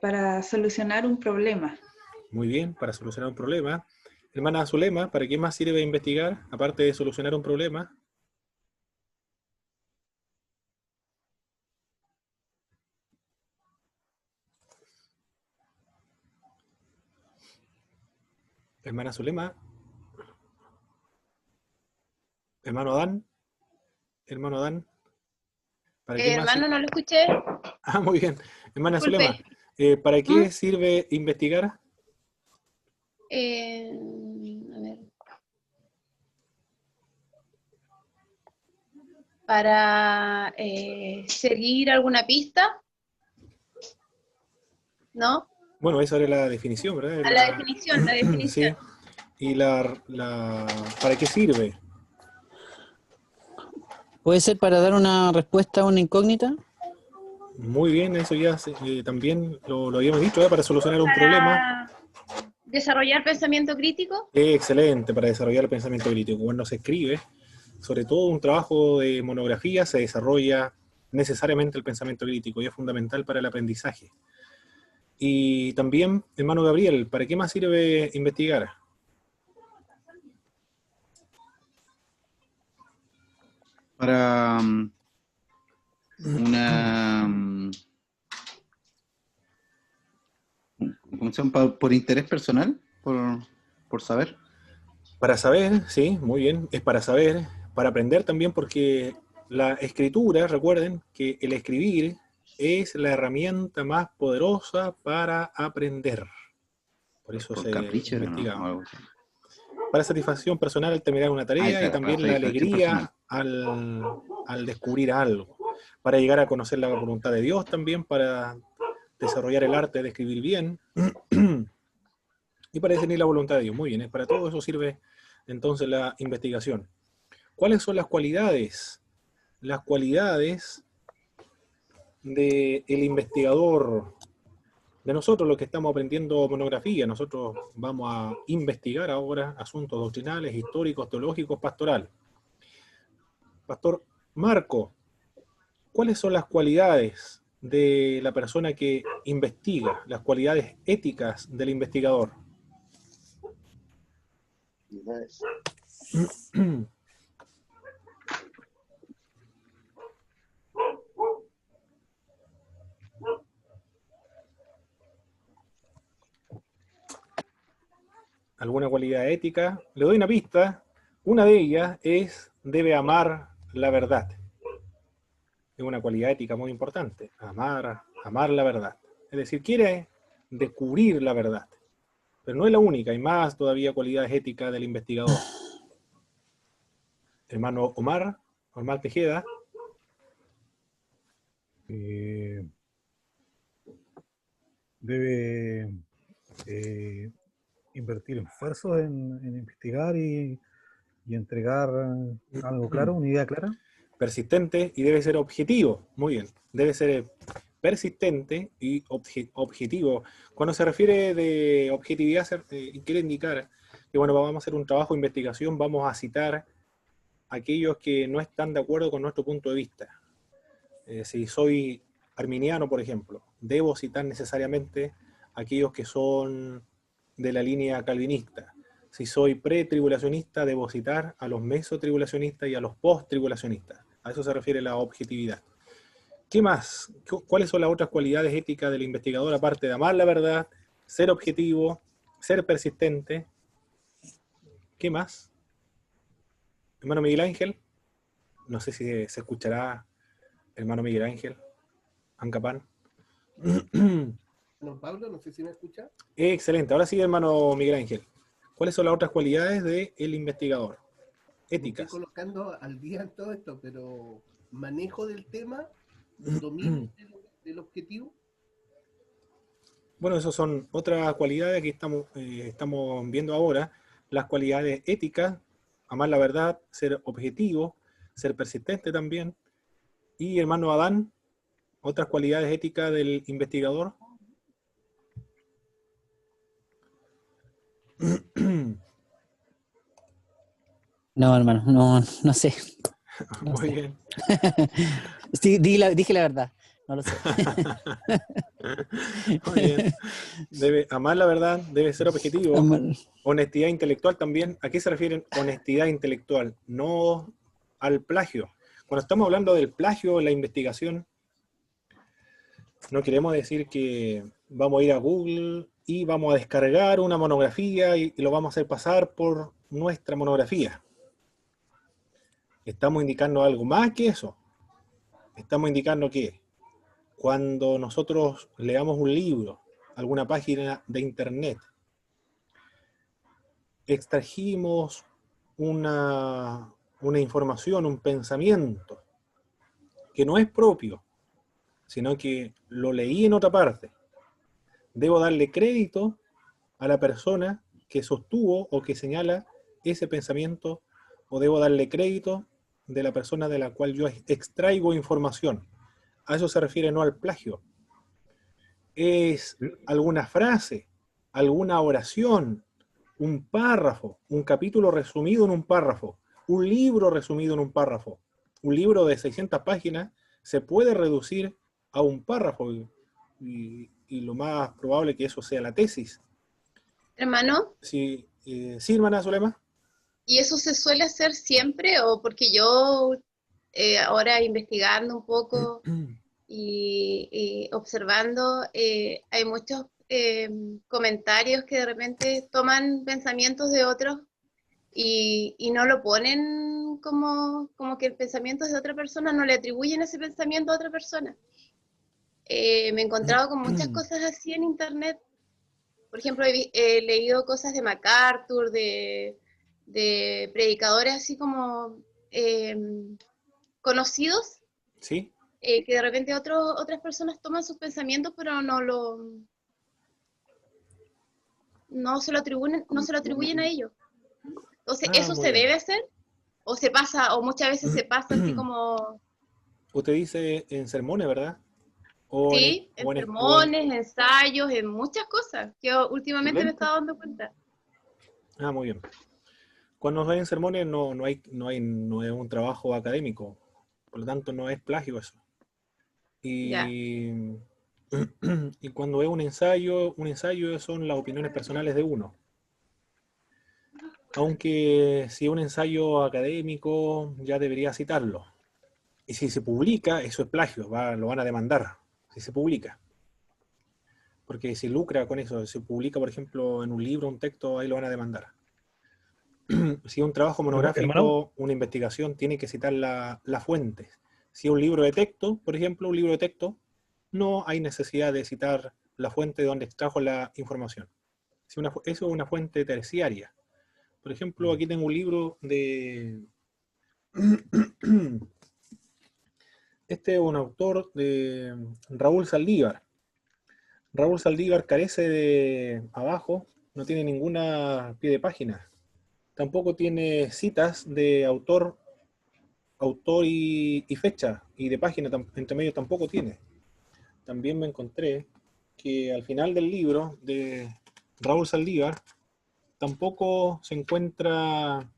para solucionar un problema. Muy bien, para solucionar un problema. Hermana Zulema, ¿para qué más sirve investigar, aparte de solucionar un problema? Hermana Zulema, hermano Adán, ¿para qué más Hermano, sirve? no lo escuché. Ah, muy bien. Hermana Zulema, Disculpe. ¿para ¿Mm? qué sirve investigar? A ver. Para seguir alguna pista, ¿no? Bueno, esa era la definición, ¿verdad? A la definición, la definición. Sí. ¿Y para qué sirve? ¿Puede ser para dar una respuesta a una incógnita? Muy bien, eso ya también lo habíamos dicho, ¿eh? Para solucionar un problema. Para desarrollar pensamiento crítico. Excelente, para desarrollar el pensamiento crítico. Cuando se escribe, sobre todo un trabajo de monografía, se desarrolla necesariamente el pensamiento crítico y es fundamental para el aprendizaje. Y también, hermano Gabriel, ¿para qué más sirve investigar? Para una... ¿cómo se llama? Por interés personal, por saber. Para saber, sí, muy bien, es para saber, para aprender también, porque la escritura, recuerden que el escribir es la herramienta más poderosa para aprender. Por eso Por se capricho, ¿no? investiga. O algo así. Para satisfacción personal al terminar una tarea y Claro, para también la satisfacción personal. alegría al descubrir algo. Para llegar a conocer la voluntad de Dios también, para desarrollar el arte de escribir bien y para discernir la voluntad de Dios. Muy bien, para todo eso sirve entonces la investigación. ¿Cuáles son las cualidades? Las cualidades del investigador, de nosotros los que estamos aprendiendo monografía. Nosotros vamos a investigar ahora asuntos doctrinales, históricos, teológicos, pastoral. Pastor Marco, ¿cuáles son las cualidades de la persona que investiga, las cualidades éticas del investigador? ¿Alguna cualidad ética? Le doy una pista. Una de ellas es, debe amar la verdad. Es una cualidad ética muy importante. Amar la verdad. Es decir, quiere descubrir la verdad. Pero no es la única, hay más todavía cualidades éticas del investigador. Hermano Omar Tejeda. Debe invertir esfuerzos en investigar y entregar algo claro, una idea clara. Persistente y debe ser objetivo. Muy bien. Debe ser persistente y objetivo. Cuando se refiere de objetividad, quiere indicar que, bueno, vamos a hacer un trabajo de investigación, vamos a citar a aquellos que no están de acuerdo con nuestro punto de vista. Si soy arminiano, por ejemplo, debo citar necesariamente a aquellos que son de la línea calvinista. Si soy pretribulacionista, debo citar a los mesotribulacionistas y a los posttribulacionistas. A eso se refiere la objetividad. ¿Qué más? ¿Cuáles son las otras cualidades éticas del investigador, aparte de amar la verdad, ser objetivo, ser persistente? ¿Qué más? Hermano Miguel Ángel, no sé si se escuchará, hermano Miguel Ángel, Ancapán. Don Pablo, no sé si me escucha. Excelente, ahora sí, hermano Miguel Ángel. ¿Cuáles son las otras cualidades del investigador? Éticas. Me estoy colocando al día en todo esto, pero manejo del tema, dominio del objetivo. Bueno, esas son otras cualidades que estamos viendo ahora. Las cualidades éticas, amar la verdad, ser objetivo, ser persistente también. Y hermano Adán, otras cualidades éticas del investigador. No, hermano, no sé. No Muy sé. bien. Sí, dije la verdad. no lo sé. Muy bien. Amar la verdad, debe ser objetivo. Honestidad intelectual también. ¿A qué se refieren honestidad intelectual? No al plagio. Cuando estamos hablando del plagio, la investigación, no queremos decir que vamos a ir a Google y vamos a descargar una monografía y lo vamos a hacer pasar por nuestra monografía. Estamos indicando algo más que eso. Estamos indicando que cuando nosotros leamos un libro, alguna página de internet, extrajimos una información, un pensamiento que no es propio, sino que lo leí en otra parte, debo darle crédito a la persona que sostuvo o que señala ese pensamiento, o debo darle crédito de la persona de la cual yo extraigo información. A eso se refiere no al plagio. Es alguna frase, alguna oración, un párrafo, un capítulo resumido en un párrafo, un libro resumido en un párrafo. Un libro de 600 páginas se puede reducir a un párrafo y lo más probable es que eso sea la tesis. Hermano, Sí, sí, hermana Zulema. ¿y eso se suele hacer siempre? O porque yo ahora investigando un poco y observando, hay muchos comentarios que de repente toman pensamientos de otros y no lo ponen como que el pensamiento es de otra persona, no le atribuyen ese pensamiento a otra persona. Me he encontrado con muchas cosas así en internet. Por ejemplo, he leído cosas de MacArthur, de predicadores así como conocidos, Sí. que de repente otras personas toman sus pensamientos, pero no se lo atribuyen a ellos. Entonces, ¿eso muy se bien. debe hacer? ¿O se pasa, o muchas veces se pasa así como, Usted dice en sermones, ¿verdad? O sí, en sermones, ensayos, en muchas cosas, que últimamente me he estado dando cuenta? muy bien. Cuando nos ven en sermones no es un trabajo académico, por lo tanto no es plagio eso. Ya. Y, y cuando es un ensayo son las opiniones personales de uno. Aunque si es un ensayo académico ya debería citarlo. Y si se publica, eso es plagio, lo van a demandar, si se publica. Porque si lucra con eso, si se publica, por ejemplo, en un libro, un texto, ahí lo van a demandar. Si es un trabajo monográfico, Hermano, una investigación, tiene que citar las fuentes. Si es un libro de texto, por ejemplo, un libro de texto, no hay necesidad de citar la fuente de donde extrajo la información. Eso es una fuente terciaria. Por ejemplo, aquí tengo un libro de... Este es un autor de Raúl Saldívar. Raúl Saldívar carece de abajo, no tiene ninguna pie de página. Tampoco tiene citas de autor y fecha, y de página entre medio tampoco tiene. También me encontré que al final del libro de Raúl Saldívar tampoco se encuentra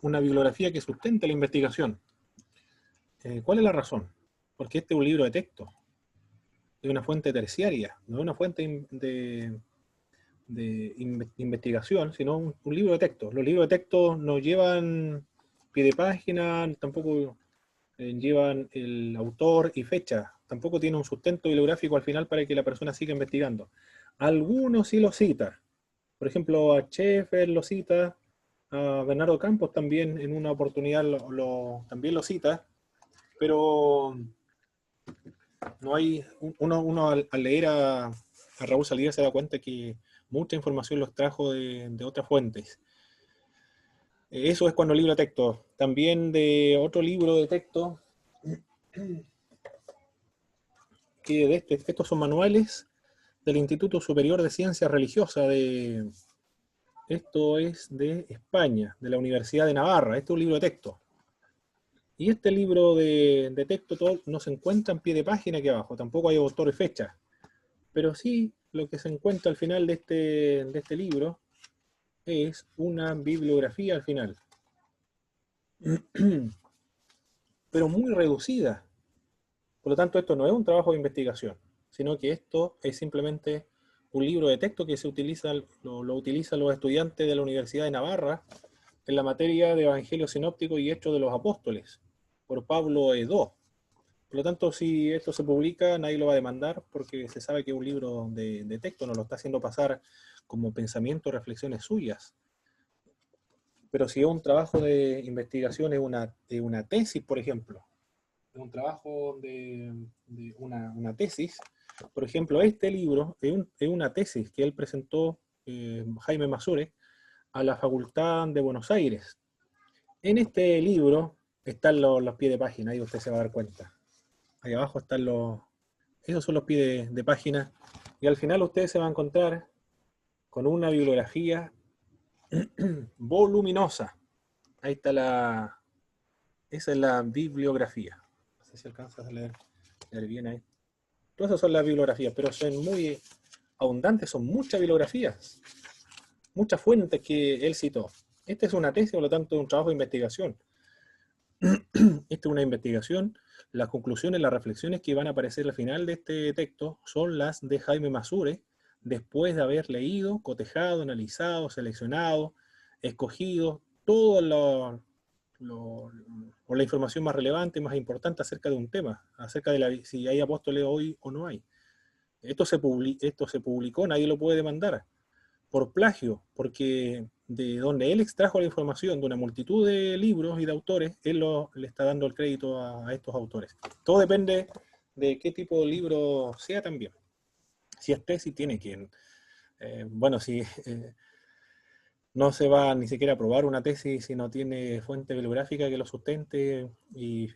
una bibliografía que sustente la investigación. ¿Cuál es la razón? Porque este es un libro de texto, es una fuente terciaria, no es una fuente de investigación, sino un libro de texto. Los libros de texto no llevan pie de página, tampoco llevan el autor y fecha, tampoco tiene un sustento bibliográfico al final para que la persona siga investigando. Algunos sí lo citan, por ejemplo a Schaeffer lo cita, a Bernardo Campos también en una oportunidad también lo cita, pero no hay, uno al leer a Raúl Saldívar se da cuenta que mucha información los trajo de otras fuentes. Eso es cuando el libro de texto. También de otro libro de texto, que estos son manuales del Instituto Superior de Ciencias Religiosas esto es de España, de la Universidad de Navarra. Este es un libro de texto. Y este libro de texto no se encuentra en pie de página aquí abajo, tampoco hay autor y fecha. Pero sí, lo que se encuentra al final de este libro es una bibliografía al final. Pero muy reducida. Por lo tanto, esto no es un trabajo de investigación, sino que esto es simplemente un libro de texto que se utiliza, lo utilizan los estudiantes de la Universidad de Navarra en la materia de Evangelio Sinóptico y Hechos de los Apóstoles, por Pablo Edó. Por lo tanto, si esto se publica, nadie lo va a demandar porque se sabe que es un libro de texto, no lo está haciendo pasar como pensamiento, reflexiones suyas. Pero si es un trabajo de investigación, es una tesis, por ejemplo, es un trabajo de una tesis, por ejemplo, este libro es una tesis que él presentó, Jaime Masure, a la Facultad de Buenos Aires. En este libro están los pies de página, ahí usted se va a dar cuenta. Ahí abajo están esos son los pies de página, y al final usted se va a encontrar con una bibliografía voluminosa. Ahí está esa es la bibliografía. No sé si alcanzas a leer bien ahí. Todas esas son las bibliografías, pero son muy abundantes, son muchas bibliografías, muchas fuentes que él citó. Esta es una tesis, por lo tanto, es un trabajo de investigación. Esta es una investigación. Las conclusiones, las reflexiones que van a aparecer al final de este texto son las de Jaime Masure, después de haber leído, cotejado, analizado, seleccionado, escogido todo la información más relevante, más importante acerca de un tema, acerca de si hay apóstoles hoy o no hay. Esto se publicó, nadie lo puede demandar por plagio, porque de donde él extrajo la información de una multitud de libros y de autores, él le está dando el crédito a estos autores. Todo depende de qué tipo de libro sea también. Si es tesis, tiene quien... si no se va ni siquiera a aprobar una tesis si no tiene fuente bibliográfica que lo sustente y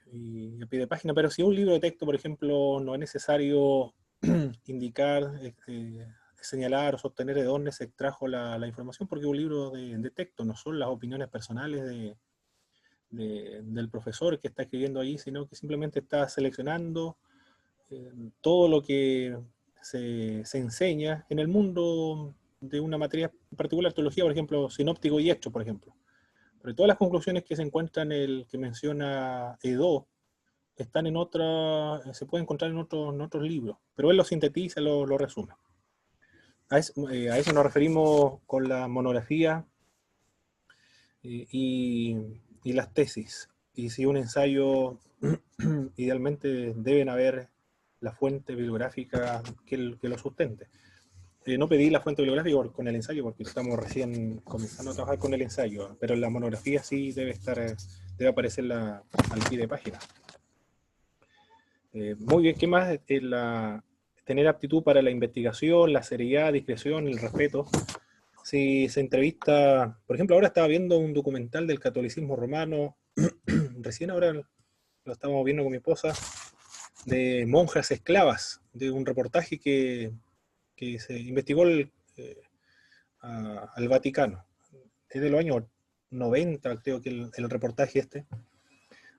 a pie de página, pero si un libro de texto, por ejemplo, no es necesario indicar, señalar o sostener de dónde se extrajo la información, porque un libro de texto no son las opiniones personales del profesor que está escribiendo ahí, sino que simplemente está seleccionando todo lo que se enseña en el mundo de una materia en particular, teología, por ejemplo, sinóptico y hecho, por ejemplo. Pero todas las conclusiones que se encuentran que menciona Edó están se pueden encontrar en otros libros, pero él lo sintetiza, lo resume. A eso nos referimos con la monografía y las tesis. Y si un ensayo, idealmente deben haber la fuente bibliográfica que lo sustente. No pedí la fuente bibliográfica con el ensayo porque estamos recién comenzando a trabajar con el ensayo, pero en la monografía sí debe aparecer al pie de página. Muy bien, ¿qué más? Tener aptitud para la investigación, la seriedad, discreción, el respeto. Si se entrevista, por ejemplo, ahora estaba viendo un documental del catolicismo romano, recién ahora lo estamos viendo con mi esposa, de monjas esclavas, de un reportaje que se investigó al Vaticano. Es de los años 90, creo que el reportaje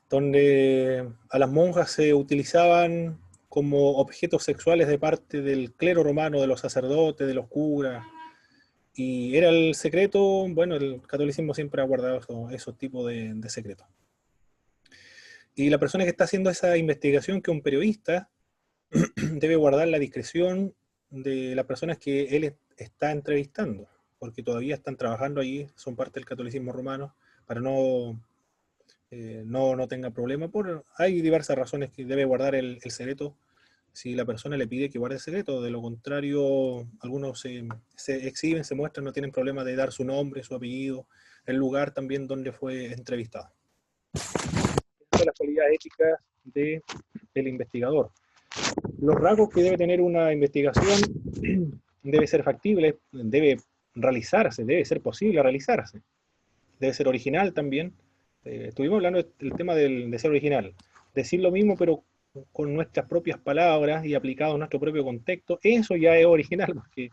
donde a las monjas se utilizaban como objetos sexuales de parte del clero romano, de los sacerdotes, de los curas, y era el secreto. Bueno, el catolicismo siempre ha guardado esos tipos de secretos. Y la persona que está haciendo esa investigación, que es un periodista, debe guardar la discreción de las personas que él está entrevistando, porque todavía están trabajando allí, son parte del catolicismo romano, para no tenga problema. Hay diversas razones que debe guardar el secreto si la persona le pide que guarde el secreto. De lo contrario, algunos se exhiben, se muestran, no tienen problema de dar su nombre, su apellido, el lugar también donde fue entrevistado. Esa es la cualidad ética del investigador. Los rasgos que debe tener una investigación: debe ser factible, debe realizarse, debe ser posible realizarse, debe ser original también. Estuvimos hablando del tema de ser original, decir lo mismo pero con nuestras propias palabras y aplicado a nuestro propio contexto. Eso ya es original, porque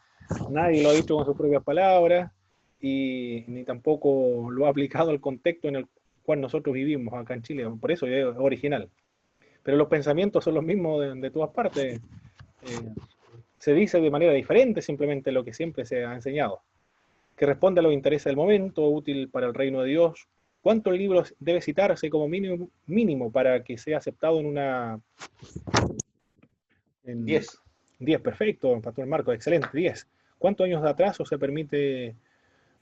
nadie lo ha dicho con sus propias palabras y ni tampoco lo ha aplicado al contexto en el cual nosotros vivimos acá en Chile. Por eso es original. Pero los pensamientos son los mismos de todas partes. Se dice de manera diferente simplemente lo que siempre se ha enseñado, que responde a los intereses del momento, útil para el reino de Dios, ¿Cuántos libros debe citarse como mínimo para que sea aceptado en una... 10. 10, perfecto, Pastor Marco, excelente, 10. ¿Cuántos años de atraso se permite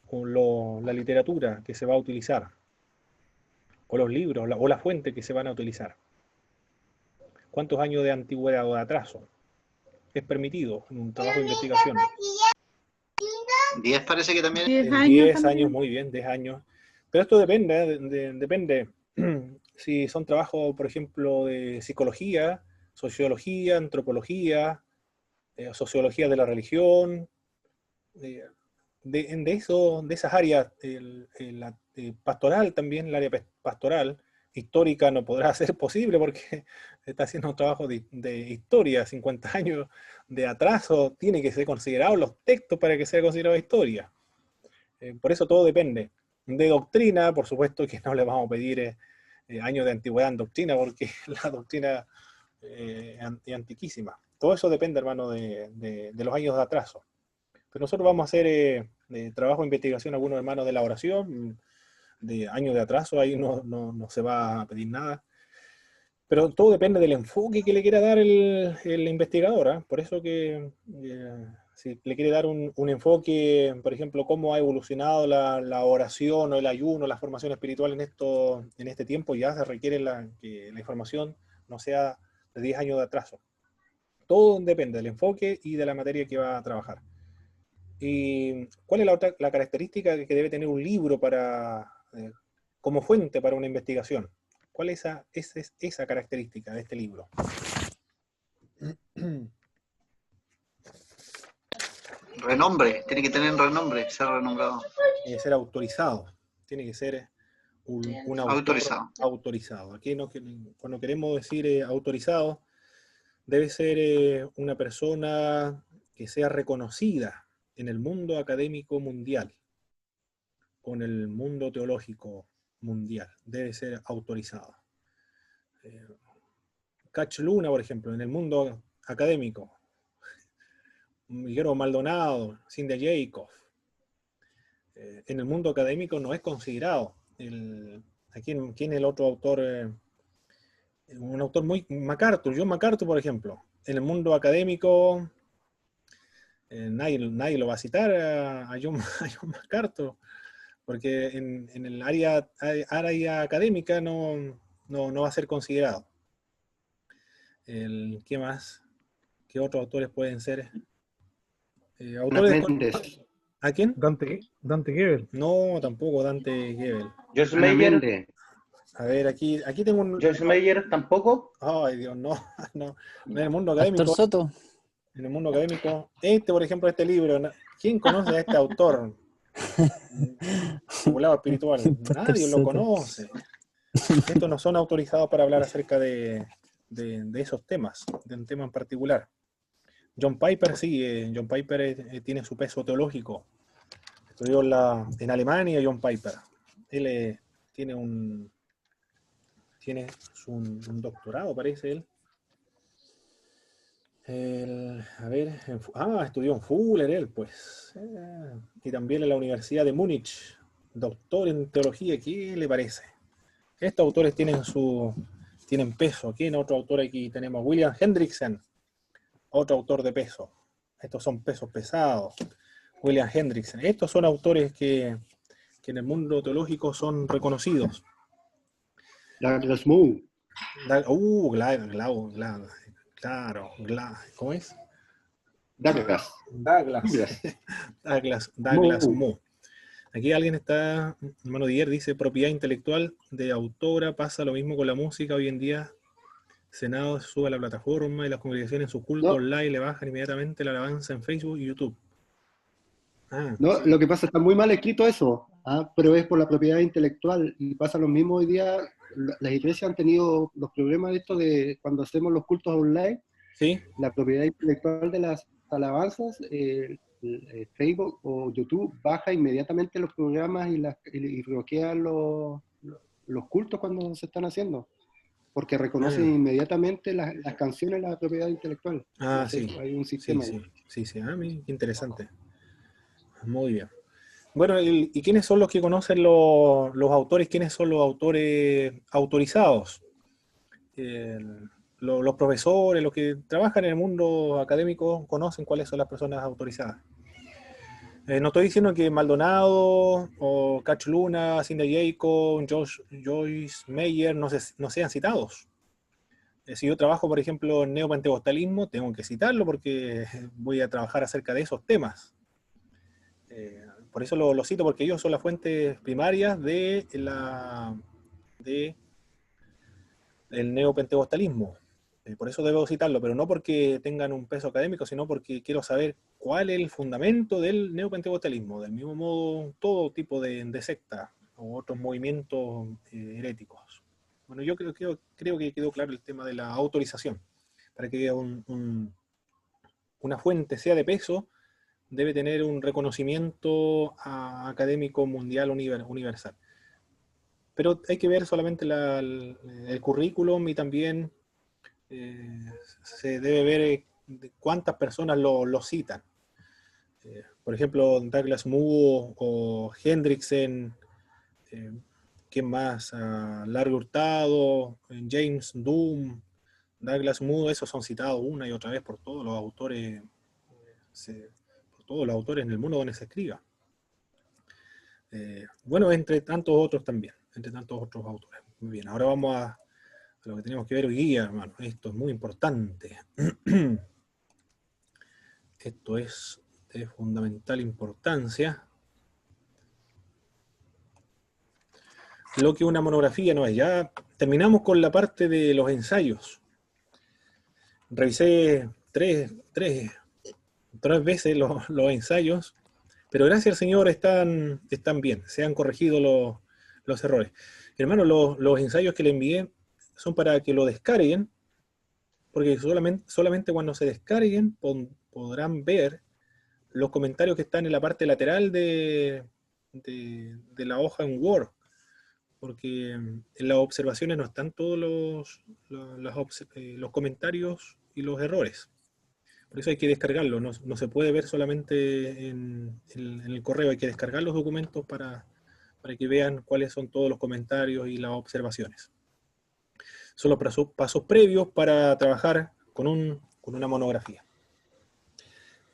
con la literatura que se va a utilizar? O los libros, o la fuente que se van a utilizar. ¿Cuántos años de antigüedad o de atraso es permitido en un trabajo de investigación? 10 parece que también. 10 años 10 también. años, muy bien, 10 años. Pero esto depende, depende si son trabajos, por ejemplo, de psicología, sociología, antropología, sociología de la religión, de esas áreas, la pastoral también, el área pastoral, histórica no podrá ser posible porque está haciendo un trabajo de historia, 50 años de atraso, tiene que ser considerado los textos para que sea considerado historia. Por eso todo depende. De doctrina, por supuesto que no le vamos a pedir años de antigüedad en doctrina, porque la doctrina es antiquísima. Todo eso depende, hermano, de los años de atraso. Pero nosotros vamos a hacer trabajo de investigación, algunos hermanos de la oración, de años de atraso, ahí no se va a pedir nada. Pero todo depende del enfoque que le quiera dar el investigador, ¿eh? Por eso que si le quiere dar un enfoque, por ejemplo, cómo ha evolucionado la oración o el ayuno, la formación espiritual en este tiempo, ya se requiere que la información no sea de 10 años de atraso. Todo depende del enfoque y de la materia que va a trabajar. ¿Y cuál es la característica que debe tener un libro como fuente para una investigación? ¿Cuál es esa característica de este libro? Renombre, tiene que tener renombre, ser renombrado. Tiene que ser autorizado. Tiene que ser un autor autorizado. Aquí cuando queremos decir autorizado, debe ser una persona que sea reconocida en el mundo académico mundial, con el mundo teológico mundial. Debe ser autorizado. Cach Luna, por ejemplo, en el mundo académico. Guillermo Maldonado, Cindy Jacob. En el mundo académico no es considerado. ¿Quién es el otro autor? Un autor muy... John MacArthur, por ejemplo. En el mundo académico nadie lo va a citar a John MacArthur, porque en el área académica no va a ser considerado. ¿Qué más? ¿Qué otros autores pueden ser? Autores ¿A quién? Dante Gebel. No, tampoco Dante Gebel. Joyce Meyer. A ver, aquí tengo un... Joyce Meyer tampoco. Ay, Dios, no. En el mundo académico... Pastor Soto. En el mundo académico, por ejemplo, este libro, ¿quién conoce a este autor? Volado espiritual. Nadie lo conoce. Estos no son autorizados para hablar acerca de esos temas, de un tema en particular. John Piper sí, John Piper tiene su peso teológico. Estudió en Alemania John Piper. Él tiene un doctorado, parece él. Estudió en Fuller él, pues. Y también en la Universidad de Múnich. Doctor en teología, ¿qué le parece? Estos autores tienen peso. ¿Quién otro autor aquí? Tenemos William Hendrickson, otro autor de peso. Estos son pesos pesados. William Hendrickson. Estos son autores que en el mundo teológico son reconocidos. Douglas Moo. Claro, ¿cómo es? Douglas Moo. Aquí alguien está, hermano Dier dice, propiedad intelectual de autora, pasa lo mismo con la música hoy en día. Senado se sube a la plataforma y las congregaciones en su culto online le bajan inmediatamente la alabanza en Facebook y YouTube. No, lo que pasa, está muy mal escrito eso, pero es por la propiedad intelectual y pasa lo mismo hoy día. Las iglesias han tenido los problemas de esto de cuando hacemos los cultos online. ¿Sí? La propiedad intelectual de las alabanzas, Facebook o YouTube baja inmediatamente los programas y bloquea los cultos cuando se están haciendo, porque reconocen inmediatamente las canciones la propiedad intelectual. Entonces, sí. Hay un sistema. Sí. Qué interesante. Muy bien. Bueno, ¿y quiénes son los que conocen los autores? ¿Quiénes son los autores autorizados? Los profesores, los que trabajan en el mundo académico, conocen cuáles son las personas autorizadas. No estoy diciendo que Maldonado o Cach Luna, Cindy Jacob, Joyce Meyer no sean citados. Si yo trabajo, por ejemplo, en neopentecostalismo, tengo que citarlo porque voy a trabajar acerca de esos temas. Por eso lo cito, porque ellos son las fuentes primarias del neopentecostalismo. Por eso debo citarlo, pero no porque tengan un peso académico, sino porque quiero saber cuál es el fundamento del neopentecostalismo. Del mismo modo, todo tipo de secta o otros movimientos heréticos. Bueno, yo creo que quedó claro el tema de la autorización. Para que una fuente sea de peso, debe tener un reconocimiento académico mundial universal. Pero hay que ver solamente el currículum y también se debe ver cuántas personas lo citan. Por ejemplo, Douglas Moo o Hendrickson, ¿quién más? Larry Hurtado, James Doom, Douglas Moo, esos son citados una y otra vez por todos los autores, en el mundo donde se escriba. Bueno, entre tantos otros también, entre tantos otros autores. Muy bien, ahora vamos a lo que tenemos que ver hoy día, hermano. Esto es muy importante. Esto es de fundamental importancia. Lo que una monografía no es. Ya terminamos con la parte de los ensayos. Revisé tres veces los ensayos, pero gracias al Señor están bien, se han corregido los errores. Hermano, los ensayos que le envié son para que lo descarguen, porque solamente cuando se descarguen podrán ver los comentarios que están en la parte lateral de la hoja en Word, porque en las observaciones no están todos los comentarios y los errores. Por eso hay que descargarlo, no se puede ver solamente en el correo, hay que descargar los documentos para que vean cuáles son todos los comentarios y las observaciones. Son los pasos previos para trabajar con una monografía.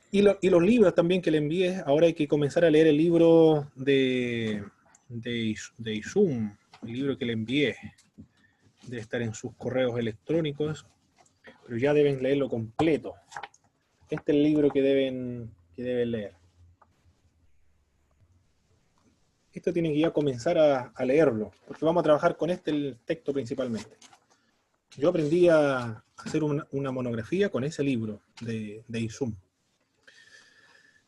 Y los libros también que le envié, ahora hay que comenzar a leer el libro de Izum, el libro que le envié, debe estar en sus correos electrónicos, pero ya deben leerlo completo. Este es el libro que deben leer. Esto tienen que ya comenzar a leerlo, porque vamos a trabajar con el texto principalmente. Yo aprendí a hacer una monografía con ese libro de Izum.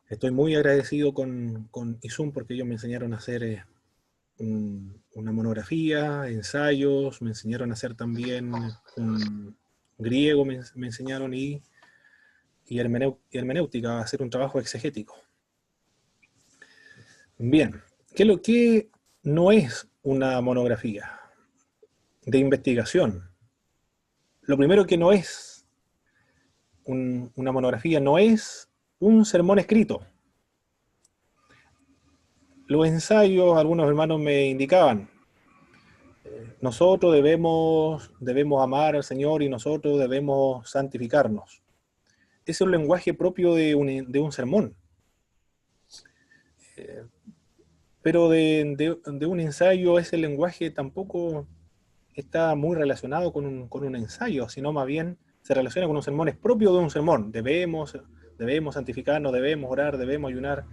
Estoy muy agradecido con Izum porque ellos me enseñaron a hacer una monografía, ensayos, me enseñaron a hacer también griego, me enseñaron y hermenéutica, a hacer un trabajo exegético. Bien, ¿qué es lo que no es una monografía de investigación? Lo primero que no es una monografía no es un sermón escrito. Los ensayos, algunos hermanos me indicaban, nosotros debemos amar al Señor y nosotros debemos santificarnos. Ese es un lenguaje propio de un sermón. Pero de un ensayo ese lenguaje tampoco está muy relacionado con un ensayo, sino más bien se relaciona con un sermón, es propio de un sermón. Debemos santificarnos, debemos orar, debemos ayunar,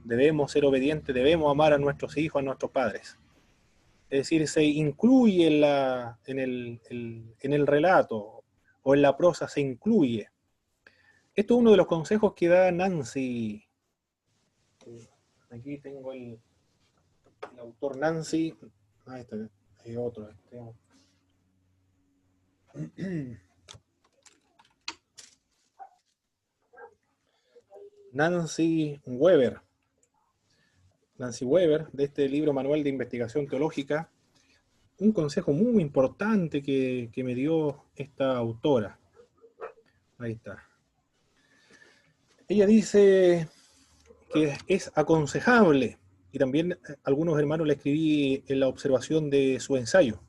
debemos ser obedientes, debemos amar a nuestros hijos, a nuestros padres. Es decir, se incluye en el relato o en la prosa, se incluye. Esto es uno de los consejos que da Nancy. Aquí tengo el autor Nancy. Este hay otro. Nancy Weber, de este libro Manual de Investigación Teológica, un consejo muy importante que me dio esta autora. Ahí está. Ella dice que es aconsejable y también algunos hermanos le escribí en la observación de su ensayo.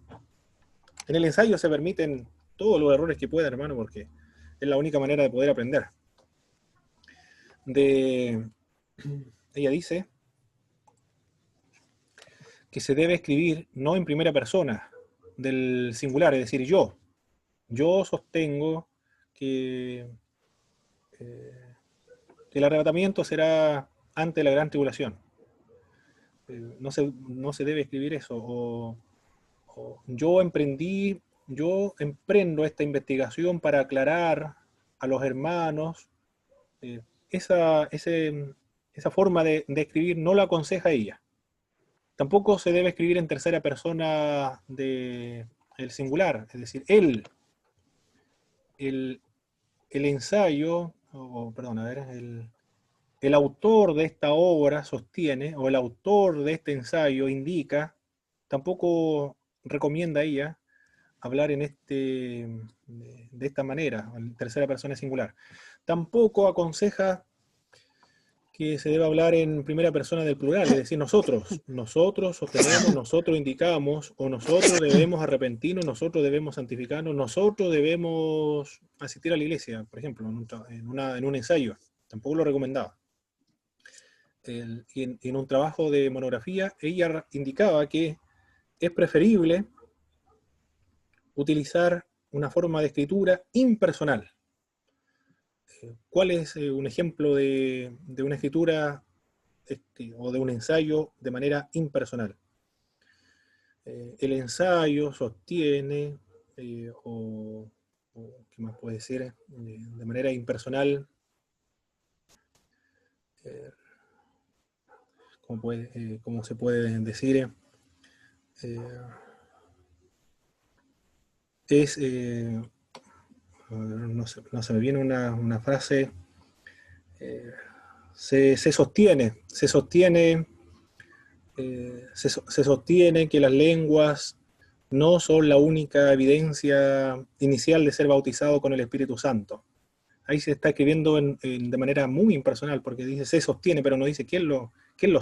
En el ensayo se permiten todos los errores que puedan, hermano, porque es la única manera de poder aprender. Ella dice que se debe escribir no en primera persona del singular, es decir, yo. Yo sostengo que el arrebatamiento será ante la gran tribulación. No se debe escribir eso. O yo emprendo esta investigación para aclarar a los hermanos. Esa forma de escribir no la aconseja ella. Tampoco se debe escribir en tercera persona del singular, es decir, él. El ensayo, el autor de esta obra sostiene, o el autor de este ensayo indica, tampoco recomienda ella hablar de esta manera, en tercera persona singular. Tampoco aconseja que se debe hablar en primera persona del plural, es decir, nosotros sostenemos, nosotros indicamos, o nosotros debemos arrepentirnos, nosotros debemos santificarnos, nosotros debemos asistir a la iglesia, por ejemplo, en un ensayo. Tampoco lo recomendaba. Y en un trabajo de monografía, ella indicaba que es preferible utilizar una forma de escritura impersonal. ¿Cuál es un ejemplo de una escritura o de un ensayo de manera impersonal? El ensayo sostiene, o ¿qué más puede decir? De manera impersonal, ¿cómo se puede decir? No se me viene una frase. Se sostiene que las lenguas no son la única evidencia inicial de ser bautizado con el Espíritu Santo. Ahí se está escribiendo de manera muy impersonal, porque dice se sostiene, pero no dice quién lo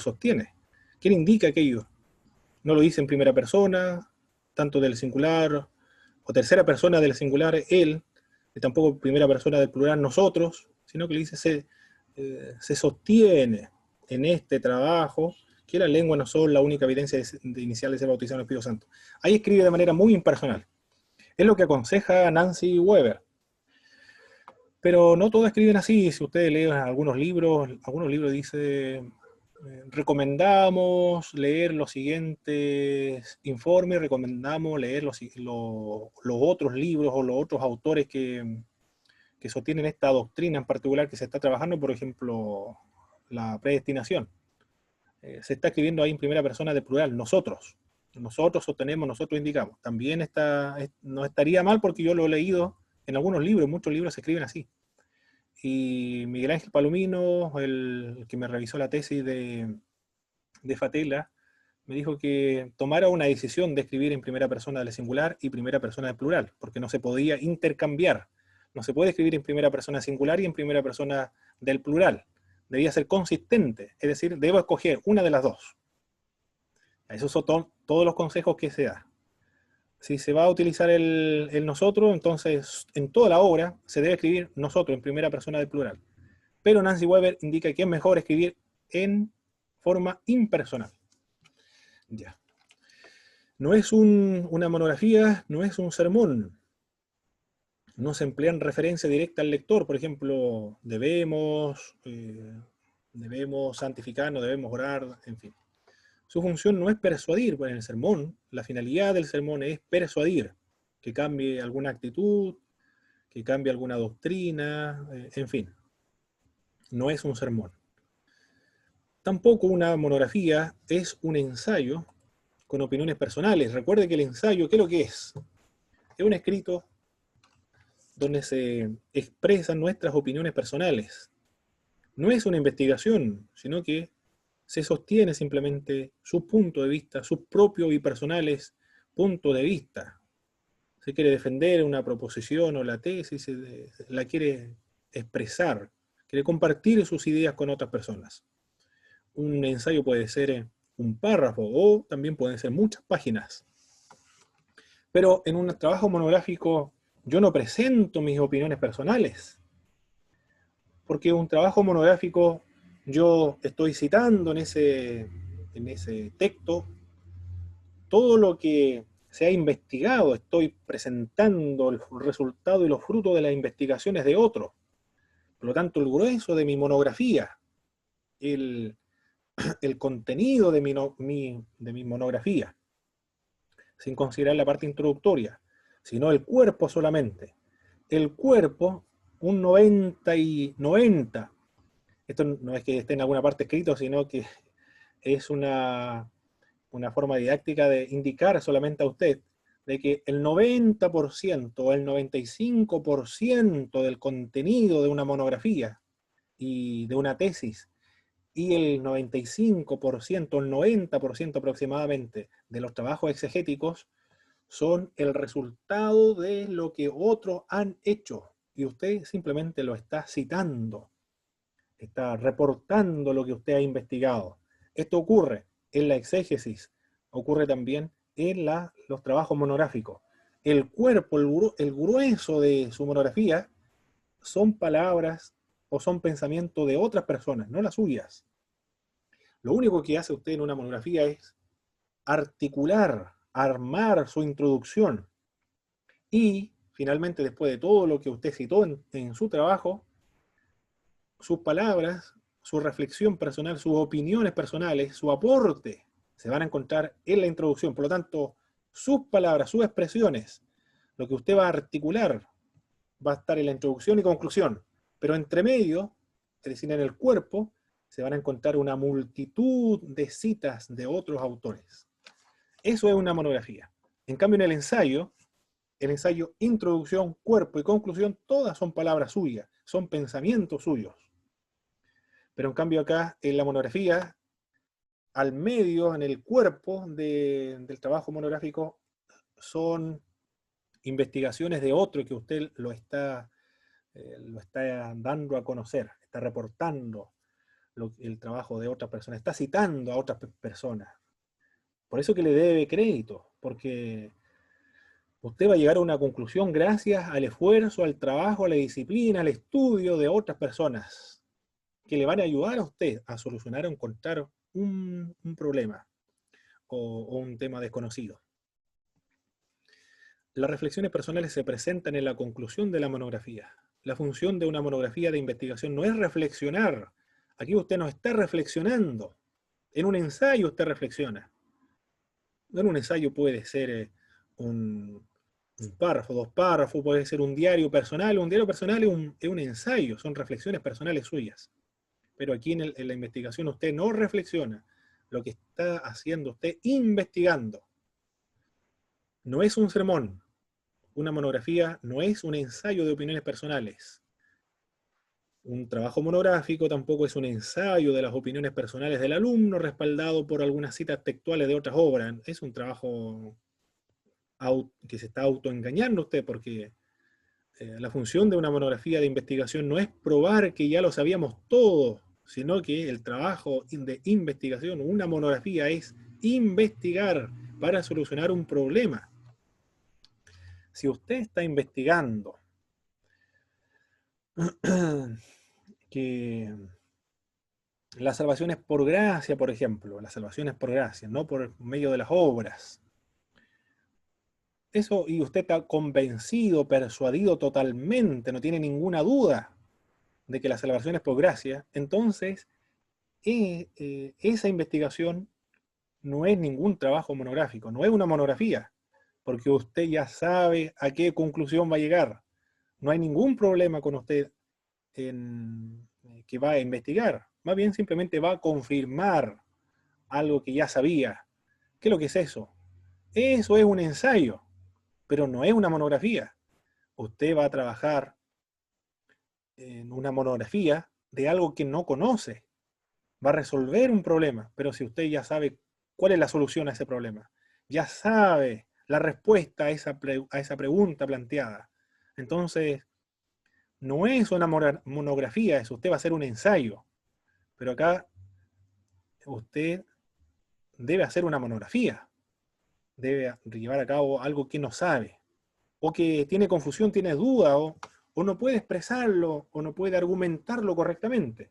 sostiene. ¿Quién indica aquello? No lo dice en primera persona, tanto del singular, o tercera persona del singular, él, y tampoco primera persona del plural, nosotros, sino que le dice se sostiene en este trabajo que las lenguas no son la única evidencia inicial de ser bautizado en el Espíritu Santo. Ahí escribe de manera muy impersonal. Es lo que aconseja Nancy Weber. Pero no todos escriben así. Si ustedes leen algunos libros dice, recomendamos leer los siguientes informes, recomendamos leer los otros libros o los otros autores que sostienen esta doctrina en particular que se está trabajando, por ejemplo, la predestinación. Se está escribiendo ahí en primera persona de plural, nosotros sostenemos, nosotros indicamos. También no estaría mal porque yo lo he leído en algunos libros, muchos libros se escriben así. Y Miguel Ángel Palomino, el que me revisó la tesis de Fatela, me dijo que tomara una decisión de escribir en primera persona del singular y primera persona del plural, porque no se podía intercambiar. No se puede escribir en primera persona singular y en primera persona del plural. Debía ser consistente, es decir, debo escoger una de las dos. Esos son todos los consejos que se da. Si se va a utilizar el nosotros, entonces en toda la obra se debe escribir nosotros en primera persona del plural. Pero Nancy Weber indica que es mejor escribir en forma impersonal. Ya. No es una monografía, no es un sermón. No se emplean referencia directa al lector, por ejemplo, debemos santificarnos, debemos orar, en fin. Su función no es persuadir, pues en el sermón, la finalidad del sermón es persuadir, que cambie alguna actitud, que cambie alguna doctrina, en fin. No es un sermón. Tampoco una monografía es un ensayo con opiniones personales. Recuerde que el ensayo, ¿qué es lo que es? Es un escrito donde se expresan nuestras opiniones personales. No es una investigación, sino que se sostiene simplemente su punto de vista, sus propios y personales puntos de vista. Se quiere defender una proposición o la tesis, la quiere expresar, quiere compartir sus ideas con otras personas. un ensayo puede ser un párrafo o también pueden ser muchas páginas. Pero en un trabajo monográfico yo no presento mis opiniones personales, porque un trabajo monográfico yo estoy citando en ese texto todo lo que se ha investigado, estoy presentando el resultado y los frutos de las investigaciones de otros. Por lo tanto, el grueso de mi monografía, el contenido de mi monografía, sin considerar la parte introductoria, sino el cuerpo solamente. El cuerpo, un 90 y 90. Esto no es que esté en alguna parte escrito, sino que es una forma didáctica de indicar solamente a usted de que el 90% o el 95% del contenido de una monografía y de una tesis y el 95%, el 90% aproximadamente de los trabajos exegéticos son el resultado de lo que otros han hecho y usted simplemente lo está citando, está reportando lo que usted ha investigado. Esto ocurre en la exégesis, ocurre también en los trabajos monográficos. El cuerpo, el grueso de su monografía son palabras o son pensamientos de otras personas, no las suyas. Lo único que hace usted en una monografía es articular, armar su introducción. Y finalmente, después de todo lo que usted citó en su trabajo, sus palabras, su reflexión personal, sus opiniones personales, su aporte, se van a encontrar en la introducción. Por lo tanto, sus palabras, sus expresiones, lo que usted va a articular, va a estar en la introducción y conclusión. Pero entre medio, es decir, en el cuerpo, se van a encontrar una multitud de citas de otros autores. Eso es una monografía. En cambio, en el ensayo, introducción, cuerpo y conclusión, todas son palabras suyas, son pensamientos suyos. Pero en cambio acá, en la monografía, al medio, en el cuerpo del trabajo monográfico, son investigaciones de otro que usted lo está dando a conocer, está reportando el trabajo de otras personas, está citando a otras personas. Por eso que le debe crédito, porque usted va a llegar a una conclusión gracias al esfuerzo, al trabajo, a la disciplina, al estudio de otras personas que le van a ayudar a usted a solucionar o encontrar un problema o un tema desconocido. Las reflexiones personales se presentan en la conclusión de la monografía. La función de una monografía de investigación no es reflexionar. Aquí usted no está reflexionando. En un ensayo usted reflexiona. En un ensayo puede ser un párrafo, 2 párrafos, puede ser un diario personal. Un diario personal es un ensayo, son reflexiones personales suyas. Pero aquí en la investigación usted no reflexiona. Lo que está haciendo usted, investigando. No es un sermón. Una monografía no es un ensayo de opiniones personales. Un trabajo monográfico tampoco es un ensayo de las opiniones personales del alumno respaldado por algunas citas textuales de otras obras. Es un trabajo que se está autoengañando usted, porque la función de una monografía de investigación no es probar que ya lo sabíamos todo, sino que el trabajo de investigación, una monografía, es investigar para solucionar un problema. Si usted está investigando que la salvación es por gracia, por ejemplo, la salvación es por gracia, no por medio de las obras, eso, y usted está convencido, persuadido totalmente, no tiene ninguna duda de que la salvación es por gracia, entonces esa investigación no es ningún trabajo monográfico, no es una monografía, porque usted ya sabe a qué conclusión va a llegar. No hay ningún problema con usted que va a investigar, más bien simplemente va a confirmar algo que ya sabía. ¿Qué es lo que es eso? Eso es un ensayo, pero no es una monografía. Usted va a trabajar en una monografía de algo que no conoce. Va a resolver un problema, pero si usted ya sabe cuál es la solución a ese problema, ya sabe la respuesta a esa pregunta planteada, entonces no es una monografía, eso usted va a hacer un ensayo. Pero acá usted debe hacer una monografía, debe llevar a cabo algo que no sabe, o que tiene confusión, tiene duda, o no puede expresarlo, o no puede argumentarlo correctamente.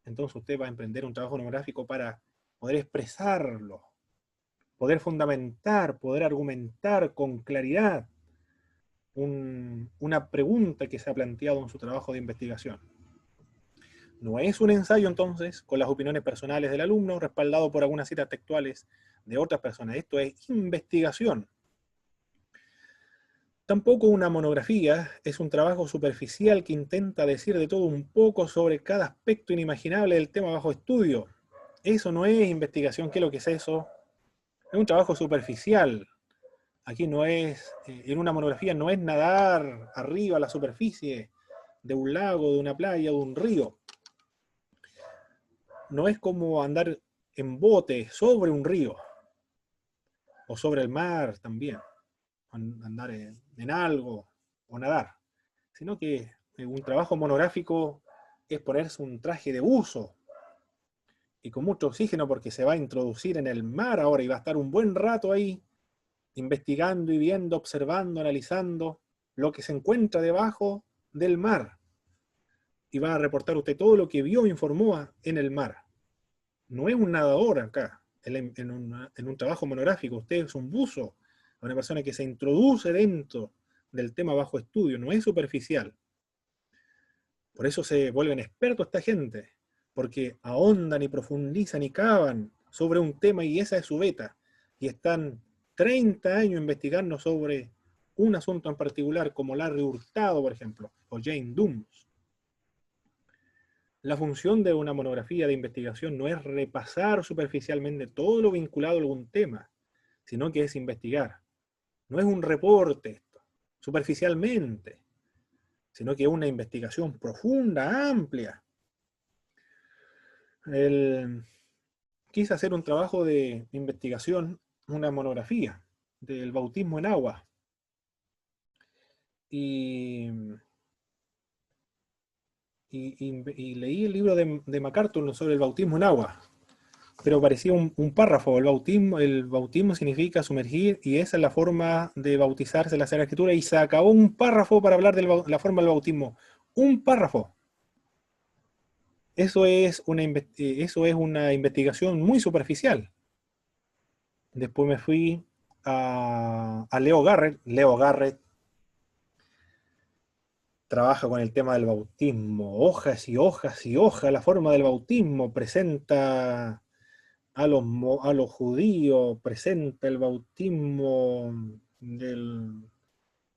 Entonces usted va a emprender un trabajo monográfico para poder expresarlo, poder fundamentar, poder argumentar con claridad una pregunta que se ha planteado en su trabajo de investigación. No es un ensayo, entonces, con las opiniones personales del alumno, respaldado por algunas citas textuales de otras personas. Esto es investigación. Tampoco una monografía es un trabajo superficial que intenta decir de todo un poco sobre cada aspecto inimaginable del tema bajo estudio. Eso no es investigación. ¿Qué es lo que es eso? Es un trabajo superficial. Aquí no es, en una monografía no es nadar arriba a la superficie de un lago, de una playa, de un río. No es como andar en bote sobre un río, o sobre el mar también, andar en algo, o nadar, sino que un trabajo monográfico es ponerse un traje de buzo, y con mucho oxígeno porque se va a introducir en el mar ahora, y va a estar un buen rato ahí, investigando y viendo, observando, analizando lo que se encuentra debajo del mar, y va a reportar usted todo lo que vio e informó en el mar. No es un nadador acá, en un trabajo monográfico. Usted es un buzo, una persona que se introduce dentro del tema bajo estudio, no es superficial. Por eso se vuelven expertos esta gente, porque ahondan y profundizan y cavan sobre un tema, y esa es su beta. Y están 30 años investigando sobre un asunto en particular, como Larry Hurtado, por ejemplo, o Jane Dooms. La función de una monografía de investigación no es repasar superficialmente todo lo vinculado a algún tema, sino que es investigar. No es un reporte esto, superficialmente, sino que es una investigación profunda, amplia. Quise hacer un trabajo de investigación, una monografía del bautismo en agua. Y leí el libro de MacArthur sobre el bautismo en agua, pero parecía un párrafo. El bautismo significa sumergir, y esa es la forma de bautizarse en la Sagrada Escritura, y se acabó un párrafo para hablar de la forma del bautismo. Un párrafo. Eso es una investigación muy superficial. Después me fui a Leo Garrett. Leo Garrett trabaja con el tema del bautismo, hojas y hojas y hojas, la forma del bautismo, presenta a los judíos, presenta el bautismo de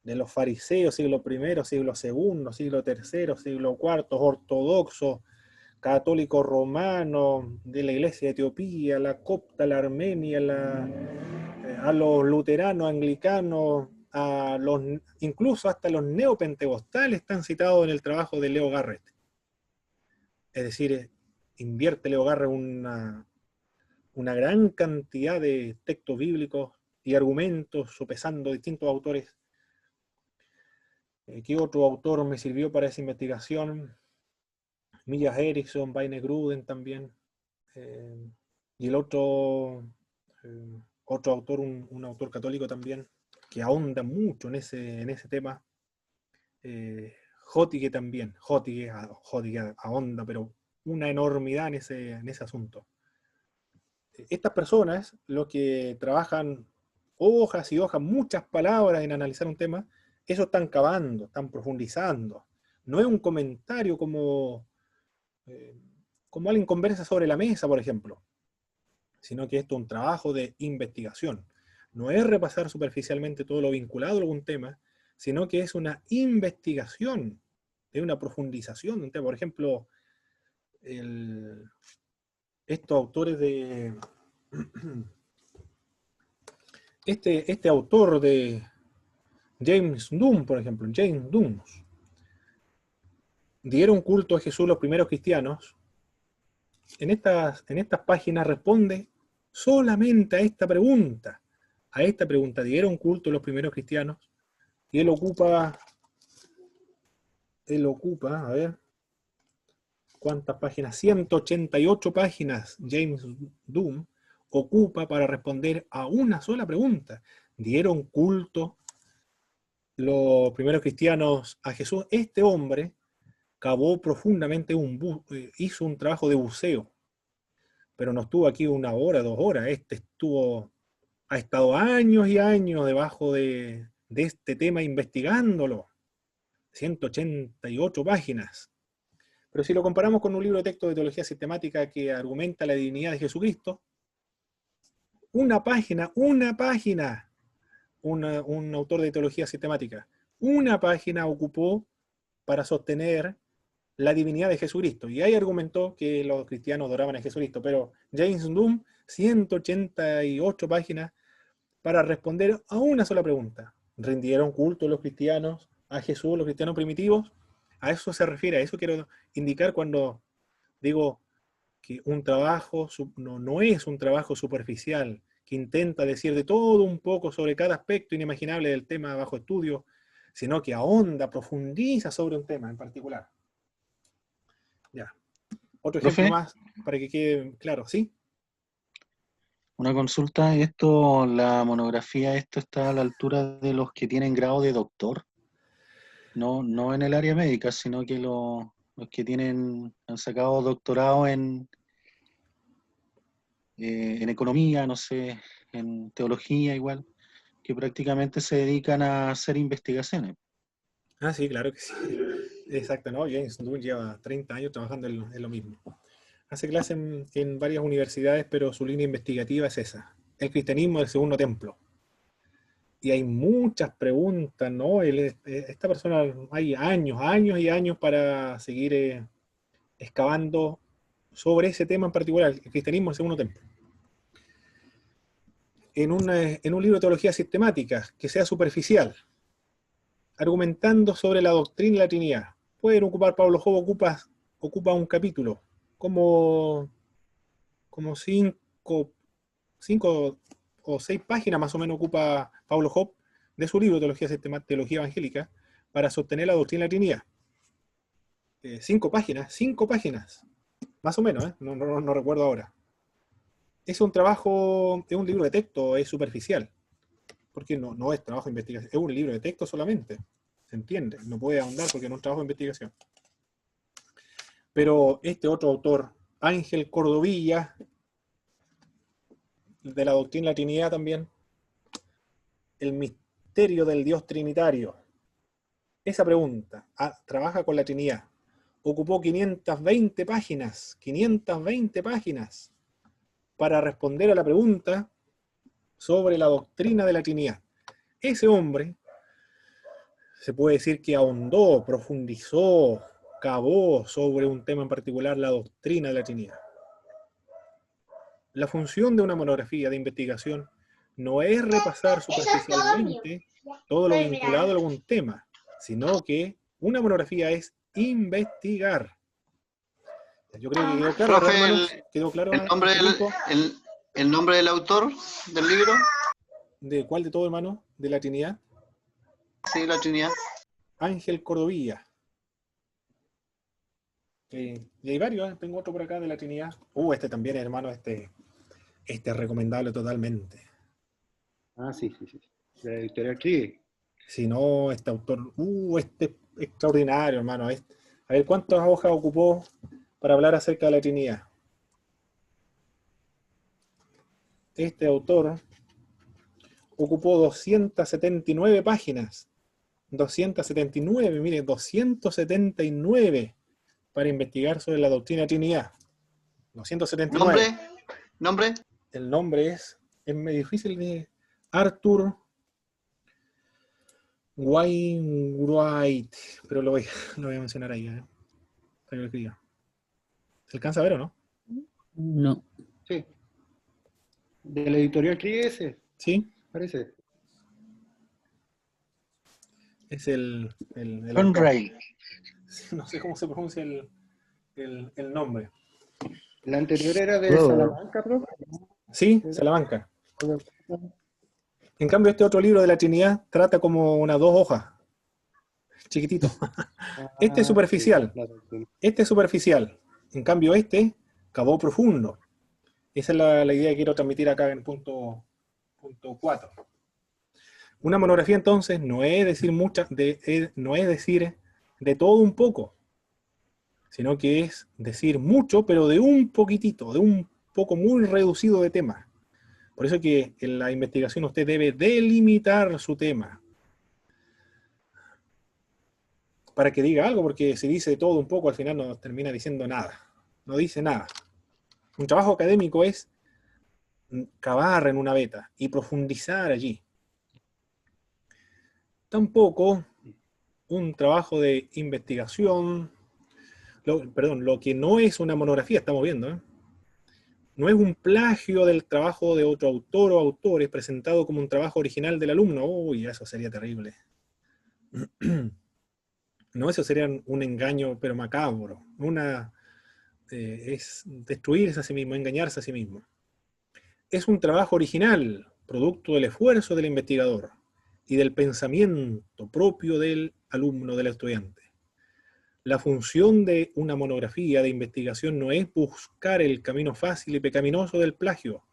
los fariseos, siglo I, siglo II, siglo III, siglo IV, ortodoxos, católicos romanos, de la iglesia de Etiopía, la copta, la armenia, a los luteranos, anglicanos, incluso hasta los neopentecostales están citados en el trabajo de Leo Garrett. Es decir, invierte Leo Garrett una gran cantidad de textos bíblicos y argumentos, sopesando distintos autores. ¿Qué otro autor me sirvió para esa investigación? Millas Erickson, Baine Gruden también. Y el otro autor, un autor católico también, que ahonda mucho en ese tema. Hotige también. Hotige ahonda, pero una enormidad en ese asunto. Estas personas, los que trabajan hojas y hojas, muchas palabras en analizar un tema, eso están cavando, están profundizando. No es un comentario como alguien conversa sobre la mesa, por ejemplo, sino que esto es un trabajo de investigación. No es repasar superficialmente todo lo vinculado a algún tema, sino que es una investigación, es una profundización de un tema. Por ejemplo, estos autores de... Este autor de James Dunn, por ejemplo, James Dunn, dieron culto a Jesús los primeros cristianos. En estas páginas responde solamente a esta pregunta. A esta pregunta, ¿dieron culto los primeros cristianos? Y él ocupa, a ver, ¿cuántas páginas? 188 páginas James Doom ocupa para responder a una sola pregunta. ¿Dieron culto los primeros cristianos a Jesús? Este hombre cavó profundamente, hizo un trabajo de buceo, pero no estuvo aquí 1 hora, 2 horas. Ha estado años y años debajo de este tema investigándolo. 188 páginas. Pero si lo comparamos con un libro de texto de teología sistemática que argumenta la divinidad de Jesucristo, una página, un autor de teología sistemática, una página ocupó para sostener la divinidad de Jesucristo. Y ahí argumentó que los cristianos adoraban a Jesucristo, pero James Doom, 188 páginas para responder a una sola pregunta. ¿Rindieron culto los cristianos a Jesús, los cristianos primitivos? A eso se refiere, a eso quiero indicar cuando digo que un trabajo no es un trabajo superficial, que intenta decir de todo un poco sobre cada aspecto inimaginable del tema bajo estudio, sino que ahonda, profundiza sobre un tema en particular. Ya. Otro ejemplo más para que quede claro, ¿sí? Una consulta, la monografía, esto está a la altura de los que tienen grado de doctor, no en el área médica, sino que los que han sacado doctorado en economía, no sé, en teología igual, que prácticamente se dedican a hacer investigaciones. Ah, sí, claro que sí. Exacto, ¿no? James Doom lleva 30 años trabajando en lo mismo. Hace clases en varias universidades, pero su línea investigativa es esa, el cristianismo del segundo templo. Y hay muchas preguntas, ¿no? Esta persona, hay años y años para seguir excavando sobre ese tema en particular, el cristianismo del segundo templo. En un libro de teología sistemática, que sea superficial, argumentando sobre la doctrina de la Trinidad. Pueden ocupar, Pablo Job ocupa un capítulo, como 5 o 6 páginas más o menos ocupa Pablo Job de su libro Teología Evangélica para sostener la doctrina de la Trinidad. 5 páginas, más o menos, no recuerdo ahora. Es un trabajo, es un libro de texto, es superficial, porque no es trabajo de investigación, es un libro de texto solamente, ¿se entiende? No puede ahondar porque no es un trabajo de investigación. Pero este otro autor, Ángel Cordovilla, de la doctrina de la Trinidad también, el misterio del Dios Trinitario, esa pregunta, trabaja con la Trinidad, ocupó 520 páginas para responder a la pregunta sobre la doctrina de la Trinidad. Ese hombre, se puede decir que ahondó, profundizó, cavó sobre un tema en particular, la doctrina de la Trinidad. La función de una monografía de investigación no es repasar superficialmente todo lo vinculado a algún tema, sino que una monografía es investigar. Yo creo que quedó claro, Profe, hermanos, quedó claro. ¿El nombre del autor del libro? ¿De cuál de todo, hermano? ¿De la Trinidad? Sí, la Trinidad. Ángel Cordovilla. Y hay varios, tengo otro por acá de la Trinidad. Este también, hermano, este es recomendable totalmente. Ah, sí. De la editorial Krieg. Si no, este autor, este es extraordinario, hermano. A ver, ¿cuántas hojas ocupó para hablar acerca de la Trinidad? Este autor ocupó 279 páginas. 279, miren, 279 para investigar sobre la doctrina de Trinidad. 279. ¿Nombre? El nombre es muy difícil de Arthur Wainwright, pero lo voy a mencionar ahí, para que lo escriba. ¿Se alcanza a ver o no? No. Sí. De la editorial Krieg ese. Sí. Parece. Es el Conray. no sé cómo se pronuncia el nombre. La anterior era de Salamanca, profe. Sí, Salamanca. En cambio, este otro libro de la Trinidad trata como unas 2 hojas. Chiquitito. Este es superficial. Este es superficial. En cambio, este cavó profundo. Esa es la idea que quiero transmitir acá en el punto 4. Una monografía, entonces, no es decir no es decir de todo un poco, sino que es decir mucho, pero de un poquitito, de un poco muy reducido de tema. Por eso que en la investigación usted debe delimitar su tema, para que diga algo, porque si dice de todo un poco, al final no termina diciendo nada. No dice nada. Un trabajo académico es cavar en una veta y profundizar allí. Tampoco un trabajo de investigación, lo que no es una monografía, estamos viendo, ¿eh? No es un plagio del trabajo de otro autor o autores presentado como un trabajo original del alumno. Uy, eso sería terrible. No, eso sería un engaño, pero macabro. Es destruirse a sí mismo, engañarse a sí mismo. Es un trabajo original, producto del esfuerzo del investigador y del pensamiento propio del alumno, del estudiante. La función de una monografía de investigación no es buscar el camino fácil y pecaminoso del plagio,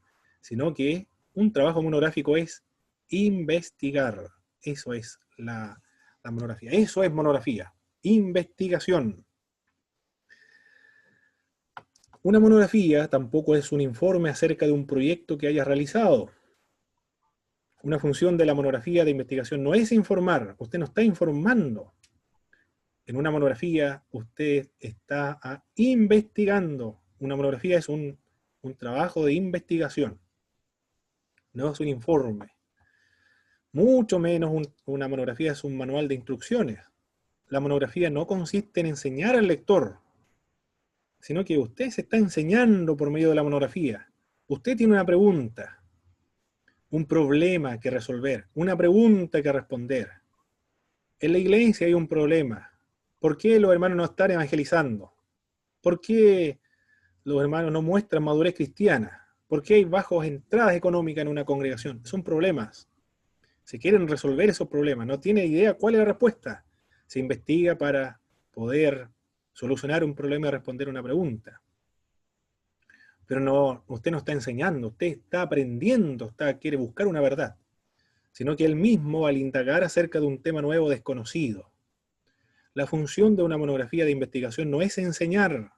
sino que un trabajo monográfico es investigar. Eso es la monografía. Eso es monografía. Investigación. Una monografía tampoco es un informe acerca de un proyecto que hayas realizado. Una función de la monografía de investigación no es informar. Usted no está informando. En una monografía usted está investigando. Una monografía es un trabajo de investigación. No es un informe. Mucho menos una monografía es un manual de instrucciones. La monografía no consiste en enseñar al lector, sino que usted se está enseñando por medio de la monografía. Usted tiene una pregunta, un problema que resolver, una pregunta que responder. En la iglesia hay un problema. ¿Por qué los hermanos no están evangelizando? ¿Por qué los hermanos no muestran madurez cristiana? ¿Por qué hay bajas entradas económicas en una congregación? Son problemas. Se quieren resolver esos problemas. No tiene idea cuál es la respuesta. Se investiga para poder solucionar un problema y responder una pregunta. Pero no, usted no está enseñando, usted está aprendiendo, quiere buscar una verdad. Sino que él mismo, al indagar acerca de un tema nuevo desconocido. La función de una monografía de investigación no es enseñar,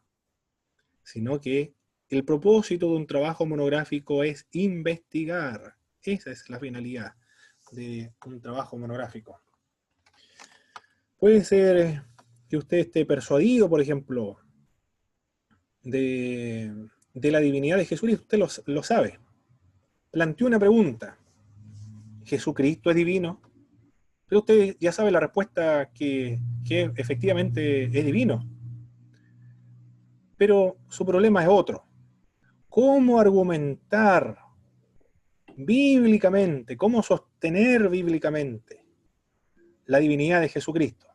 sino que el propósito de un trabajo monográfico es investigar. Esa es la finalidad de un trabajo monográfico. Puede ser que usted esté persuadido, por ejemplo, de la divinidad de Jesucristo. Usted lo sabe. Planteó una pregunta. ¿Jesucristo es divino? Pero usted ya sabe la respuesta que efectivamente es divino. Pero su problema es otro. ¿Cómo argumentar bíblicamente, cómo sostener bíblicamente la divinidad de Jesucristo?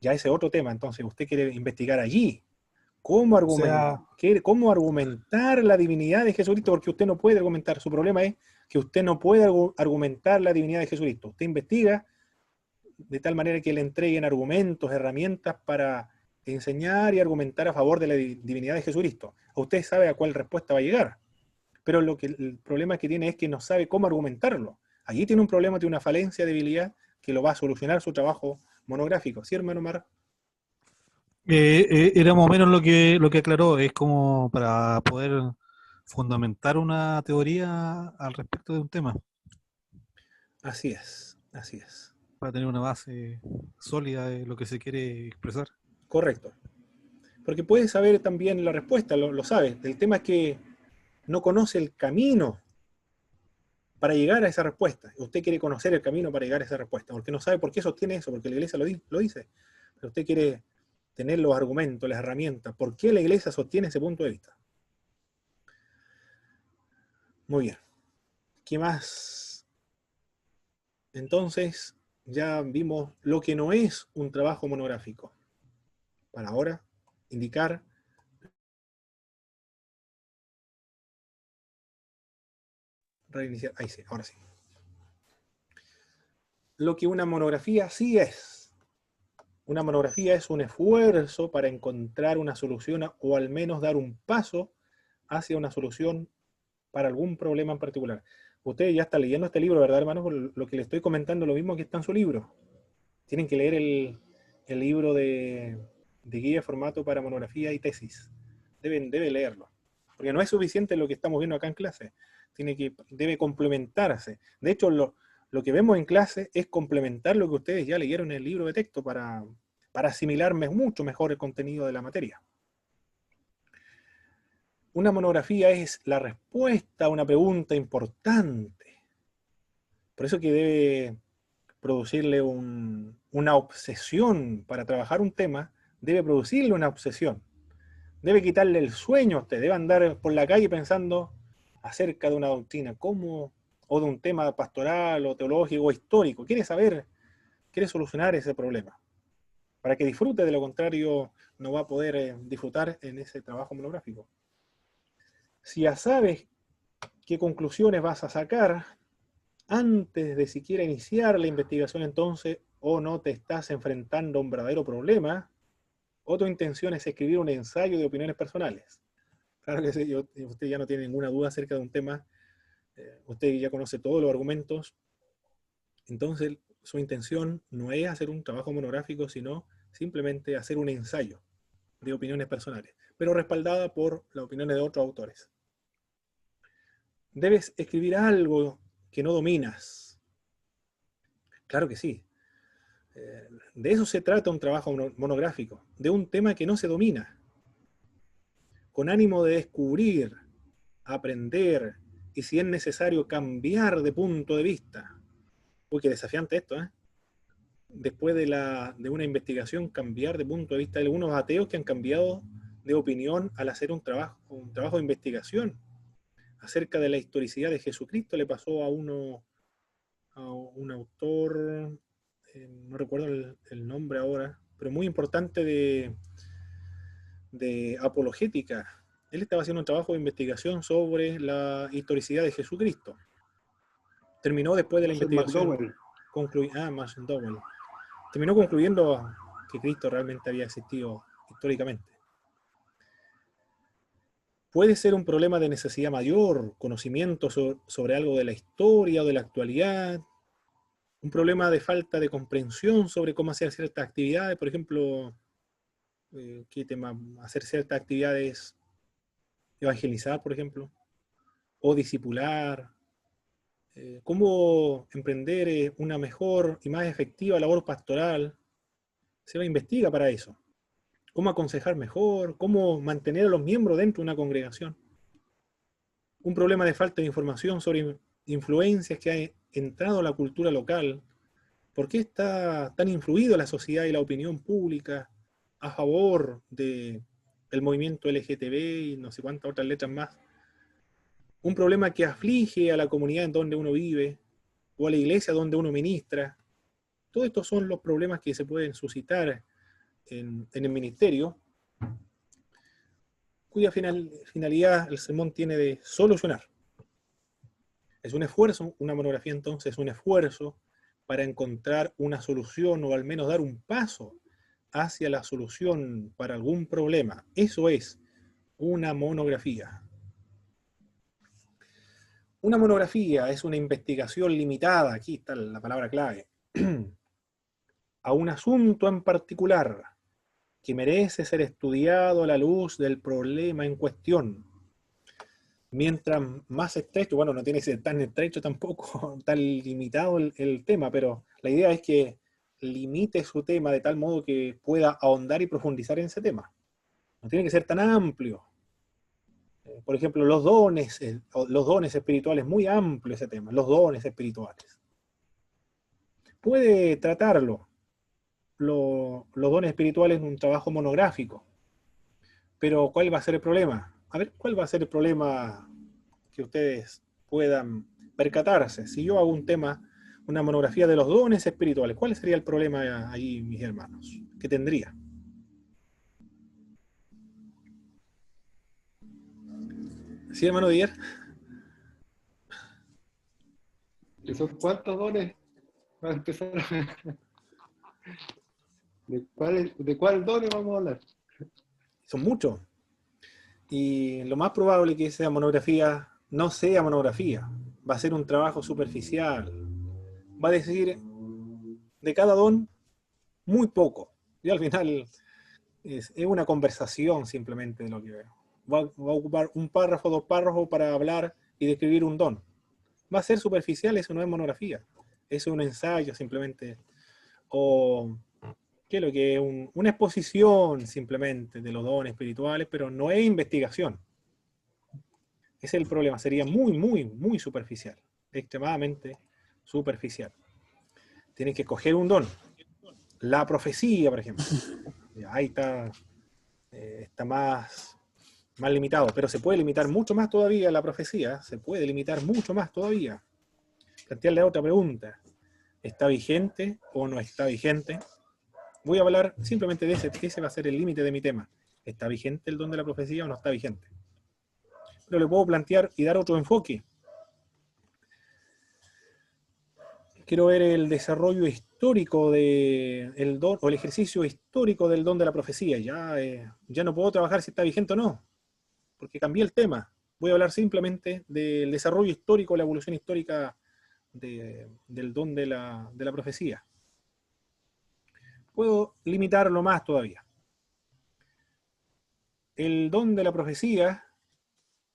Ya ese es otro tema, entonces usted quiere investigar allí. ¿Cómo argumentar la divinidad de Jesucristo? Porque usted no puede argumentar. Su problema es que usted no puede argumentar la divinidad de Jesucristo. Usted investiga de tal manera que le entreguen argumentos, herramientas para enseñar y argumentar a favor de la divinidad de Jesucristo. Usted sabe a cuál respuesta va a llegar, pero el problema que tiene es que no sabe cómo argumentarlo. Allí tiene un problema, tiene una falencia, debilidad, que lo va a solucionar su trabajo monográfico. ¿Sí, hermano Mar? Era más o menos lo que aclaró, es como para poder fundamentar una teoría al respecto de un tema, Así es, así es. para tener una base sólida de lo que se quiere expresar. Correcto. Porque puede saber también la respuesta, lo sabe. El tema es que no conoce el camino para llegar a esa respuesta. Usted quiere conocer el camino para llegar a esa respuesta, porque no sabe por qué sostiene eso, porque la iglesia lo dice. Pero usted quiere tener los argumentos, las herramientas. ¿Por qué la iglesia sostiene ese punto de vista? Muy bien. ¿Qué más? Entonces, ya vimos lo que no es un trabajo monográfico. Para ahora, indicar reiniciar. Ahí sí, ahora sí. Lo que una monografía sí es. Una monografía es un esfuerzo para encontrar una solución o al menos dar un paso hacia una solución para algún problema en particular. Usted ya está leyendo este libro, ¿verdad, hermano? Por lo que le estoy comentando, lo mismo que está en su libro. Tienen que leer el libro de guía de formato para monografía y tesis. Debe leerlo. Porque no es suficiente lo que estamos viendo acá en clase. Debe complementarse. De hecho, lo que vemos en clase es complementar lo que ustedes ya leyeron en el libro de texto para asimilar mucho mejor el contenido de la materia. Una monografía es la respuesta a una pregunta importante. Por eso que debe producirle una obsesión para trabajar un tema, debe producirle una obsesión. Debe quitarle el sueño a usted, debe andar por la calle pensando acerca de una doctrina, o de un tema pastoral, o teológico, o histórico. Quiere solucionar ese problema. Para que disfrute, de lo contrario, no va a poder disfrutar en ese trabajo monográfico. Si ya sabes qué conclusiones vas a sacar, antes de siquiera iniciar la investigación, entonces, o no te estás enfrentando a un verdadero problema, o tu intención es escribir un ensayo de opiniones personales. Claro que sí, usted ya no tiene ninguna duda acerca de un tema, usted ya conoce todos los argumentos, entonces su intención no es hacer un trabajo monográfico, sino simplemente hacer un ensayo de opiniones personales, pero respaldada por las opiniones de otros autores. Debes escribir algo que no dominas. Claro que sí. De eso se trata un trabajo monográfico, de un tema que no se domina, con ánimo de descubrir, aprender, y si es necesario cambiar de punto de vista. Uy, qué desafiante esto, ¿eh? Después de una investigación, cambiar de punto de vista. Hay algunos ateos que han cambiado de opinión al hacer un trabajo de investigación acerca de la historicidad de Jesucristo. Le pasó a un autor, no recuerdo el nombre ahora, pero muy importante de apologética. Él estaba haciendo un trabajo de investigación sobre la historicidad de Jesucristo. Terminó después de la investigación. McDowell. Terminó concluyendo que Cristo realmente había existido históricamente. Puede ser un problema de necesidad mayor, conocimiento sobre algo de la historia o de la actualidad, un problema de falta de comprensión sobre cómo hacer ciertas actividades, por ejemplo, ¿qué tema? Hacer ciertas actividades, evangelizar, por ejemplo, o discipular, cómo emprender una mejor y más efectiva labor pastoral. Se va a investigar para eso. Cómo aconsejar mejor, cómo mantener a los miembros dentro de una congregación. Un problema de falta de información sobre influencias que ha entrado a la cultura local. ¿Por qué está tan influido la sociedad y la opinión pública a favor del movimiento LGTB y no sé cuántas otras letras más? Un problema que aflige a la comunidad en donde uno vive, o a la iglesia donde uno ministra. Todos estos son los problemas que se pueden suscitar en el ministerio, cuya finalidad el sermón tiene de solucionar. Es un esfuerzo, una monografía entonces es un esfuerzo para encontrar una solución o al menos dar un paso hacia la solución para algún problema. Eso es una monografía. Una monografía es una investigación limitada, aquí está la palabra clave, a un asunto en particular que merece ser estudiado a la luz del problema en cuestión. Mientras más estrecho, bueno, no tiene que ser tan estrecho tampoco, tan limitado el tema, pero la idea es que limite su tema de tal modo que pueda ahondar y profundizar en ese tema. No tiene que ser tan amplio. Por ejemplo, los dones espirituales, muy amplio ese tema, los dones espirituales. Puede tratarlo, los dones espirituales, en un trabajo monográfico. Pero ¿cuál va a ser el problema? A ver, ¿cuál va a ser el problema que ustedes puedan percatarse? Si yo hago un tema, una monografía de los dones espirituales, ¿cuál sería el problema ahí, mis hermanos? ¿Qué tendría? ¿Sí, hermano Dier? ¿Esos cuántos dones? Para empezar. ¿De cuál don vamos a hablar? Son muchos. Y lo más probable es que esa monografía no sea monografía. Va a ser un trabajo superficial. Va a decir de cada don muy poco. Y al final es una conversación simplemente de lo que veo. Va a ocupar un párrafo, 2 párrafos para hablar y describir un don. Va a ser superficial, eso no es monografía. Eso es un ensayo simplemente. O ¿qué es lo que es? Una exposición simplemente de los dones espirituales, pero no es investigación. Ese es el problema. Sería muy, muy, muy superficial. Extremadamente superficial. Tienes que escoger un don. La profecía, por ejemplo. Ahí está más limitado, pero se puede limitar mucho más todavía la profecía. Se puede limitar mucho más todavía. Plantearle otra pregunta. ¿Está vigente o no está vigente? Voy a hablar simplemente de ese va a ser el límite de mi tema. ¿Está vigente el don de la profecía o no está vigente? Pero le puedo plantear y dar otro enfoque. Quiero ver el desarrollo histórico del don, o el ejercicio histórico del don de la profecía. Ya no puedo trabajar si está vigente o no, porque cambié el tema. Voy a hablar simplemente del desarrollo histórico, la evolución histórica del don de la profecía. Puedo limitarlo más todavía. El don de la profecía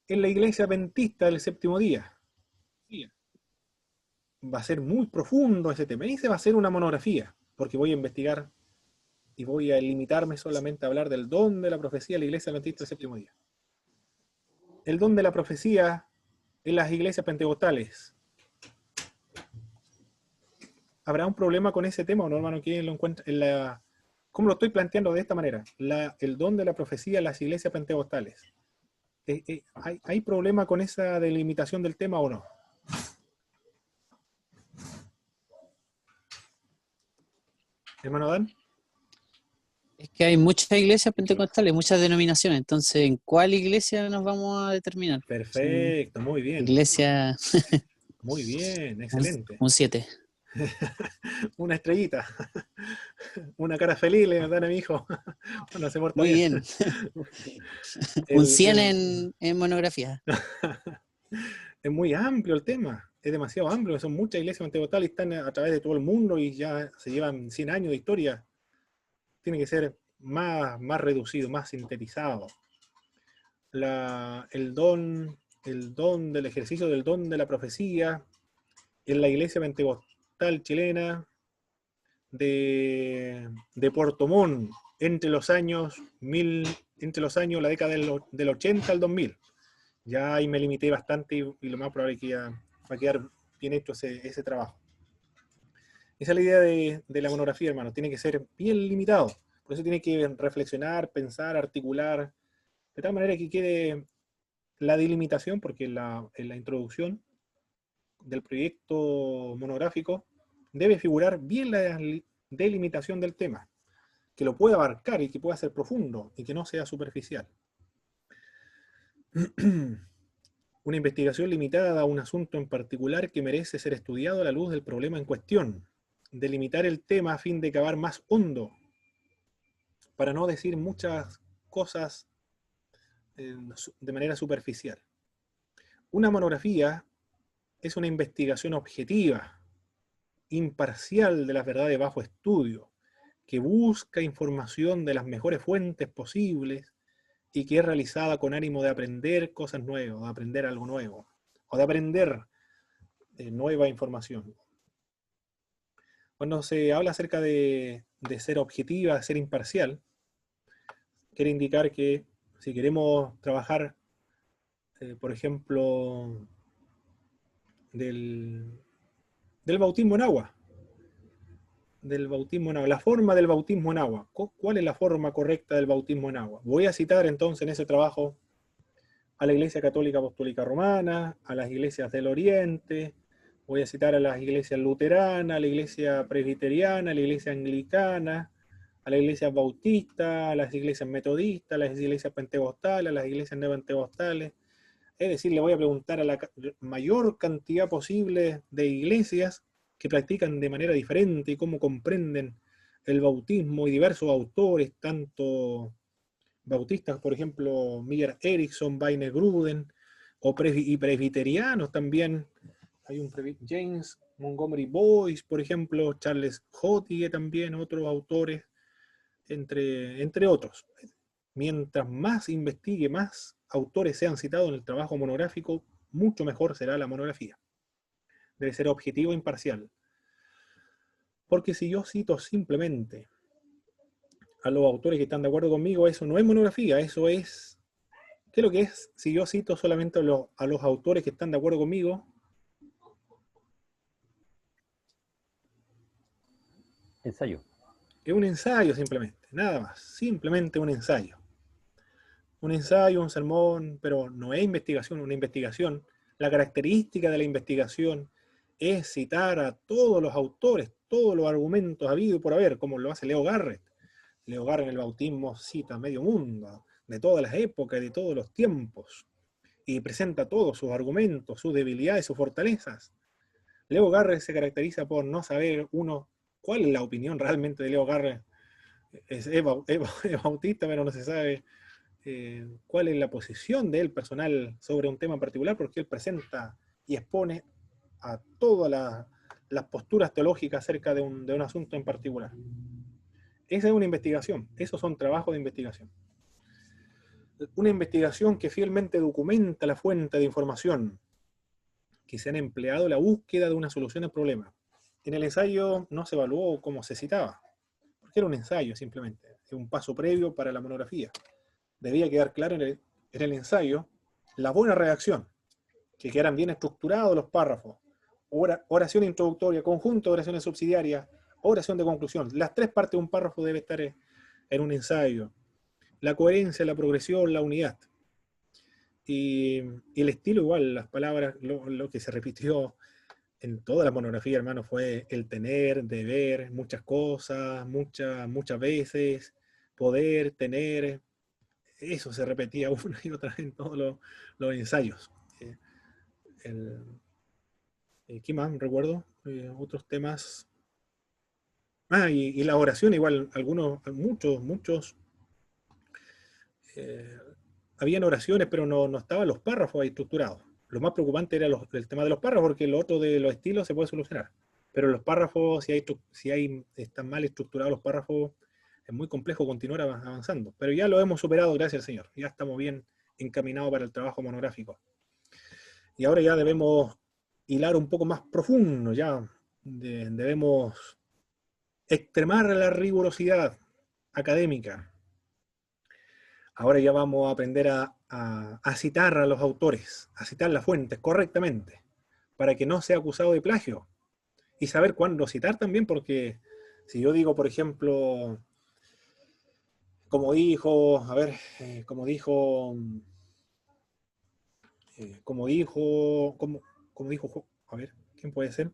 en la iglesia adventista del séptimo día. Va a ser muy profundo ese tema. Y ese va a ser una monografía, porque voy a investigar y voy a limitarme solamente a hablar del don de la profecía en la iglesia adventista del séptimo día. El don de la profecía en las iglesias pentecostales. ¿Habrá un problema con ese tema o no, hermano? ¿Quién lo encuentra? ¿Cómo lo estoy planteando de esta manera? El don de la profecía en las iglesias pentecostales. ¿Hay problema con esa delimitación del tema o no? Hermano Dan. Es que hay muchas iglesias pentecostales, muchas denominaciones, entonces ¿en cuál iglesia nos vamos a determinar? Perfecto, muy bien. Iglesia... Muy bien, excelente. Un 7. Una estrellita. Una cara feliz le dan a mi hijo. Bueno, se porta Muy bien. Un 100 en monografía. Es muy amplio el tema. Es demasiado amplio. Son muchas iglesias pentecostales y están a través de todo el mundo y ya se llevan 100 años de historia. Tiene que ser más reducido, más sintetizado. El don del ejercicio del don de la profecía en la iglesia pentecostal chilena de Puerto Montt entre los años la década del 80 al 2000. Ya ahí me limité bastante y lo más probable es que ya va a quedar bien hecho ese trabajo. Esa es la idea de la monografía, hermano. Tiene que ser bien limitado. Por eso tiene que reflexionar, pensar, articular, de tal manera que quede la delimitación, porque en la introducción del proyecto monográfico debe figurar bien la delimitación del tema, que lo pueda abarcar y que pueda ser profundo y que no sea superficial. Una investigación limitada a un asunto en particular que merece ser estudiado a la luz del problema en cuestión. Delimitar el tema a fin de cavar más hondo, para no decir muchas cosas de manera superficial. Una monografía es una investigación objetiva, imparcial de las verdades bajo estudio, que busca información de las mejores fuentes posibles y que es realizada con ánimo de aprender cosas nuevas, de aprender algo nuevo, o de aprender nueva información. Cuando se habla acerca de ser objetiva, de ser imparcial, quiere indicar que si queremos trabajar, por ejemplo, del bautismo en agua, la forma del bautismo en agua. ¿Cuál es la forma correcta del bautismo en agua? Voy a citar entonces en ese trabajo a la Iglesia Católica Apostólica Romana, a las iglesias del Oriente, voy a citar a las iglesias luteranas, a la iglesia presbiteriana, a la iglesia anglicana, a las iglesias bautistas, a las iglesias metodistas, a las iglesias pentecostales, a las iglesias neopentecostales. Es decir, le voy a preguntar a la mayor cantidad posible de iglesias que practican de manera diferente y cómo comprenden el bautismo y diversos autores, tanto bautistas, por ejemplo, Miller Erickson, Weiner Gruden, y presbiterianos también. Hay un James Montgomery Boyce, por ejemplo, Charles Haughey también, otros autores, entre otros. Mientras más investigue, más autores sean citados en el trabajo monográfico, mucho mejor será la monografía. Debe ser objetivo e imparcial. Porque si yo cito simplemente a los autores que están de acuerdo conmigo, eso no es monografía, eso es... ¿Qué es lo que es? Si yo cito solamente a los autores que están de acuerdo conmigo, ensayo. Es un ensayo simplemente, nada más, simplemente un ensayo. Un ensayo, un sermón, pero no es investigación, una investigación. La característica de la investigación es citar a todos los autores, todos los argumentos habidos por haber, como lo hace Leo Garrett. Leo Garrett en el bautismo cita a medio mundo, de todas las épocas, de todos los tiempos, y presenta todos sus argumentos, sus debilidades, sus fortalezas. Leo Garrett se caracteriza por no saber uno cuál es la opinión realmente de Leo Garrett. Es bautista, pero no se sabe cuál es la posición de él personal sobre un tema en particular, porque él presenta y expone a todas las posturas teológicas acerca de un asunto en particular. Esa es una investigación, esos son trabajos de investigación. Una investigación que fielmente documenta la fuente de información que se han empleado en la búsqueda de una solución al problema. En el ensayo no se evaluó cómo se citaba, porque era un ensayo simplemente, es un paso previo para la monografía. Debía quedar claro en el ensayo la buena redacción, que quedaran bien estructurados los párrafos, oración introductoria, conjunto de oraciones subsidiarias, oración de conclusión. Las tres partes de un párrafo debe estar en un ensayo. La coherencia, la progresión, la unidad. Y el estilo igual, las palabras, lo que se repitió en toda la monografía, hermano, fue el tener, deber, muchas cosas, muchas veces, poder, tener. Eso se repetía una y otra vez en todos los ensayos. ¿Qué más? Recuerdo otros temas. Y la oración igual, muchos. Habían oraciones, pero no estaban los párrafos ahí estructurados. Lo más preocupante era el tema de los párrafos, porque lo otro de los estilos se puede solucionar. Pero los párrafos, si están mal estructurados los párrafos, es muy complejo continuar avanzando. Pero ya lo hemos superado, gracias al Señor. Ya estamos bien encaminados para el trabajo monográfico. Y ahora ya debemos hilar un poco más profundo, ya debemos extremar la rigurosidad académica. Ahora ya vamos a aprender a citar a los autores, a citar las fuentes correctamente, para que no sea acusado de plagio. Y saber cuándo citar también, porque si yo digo, por ejemplo, como dijo, a ver, ¿quién puede ser?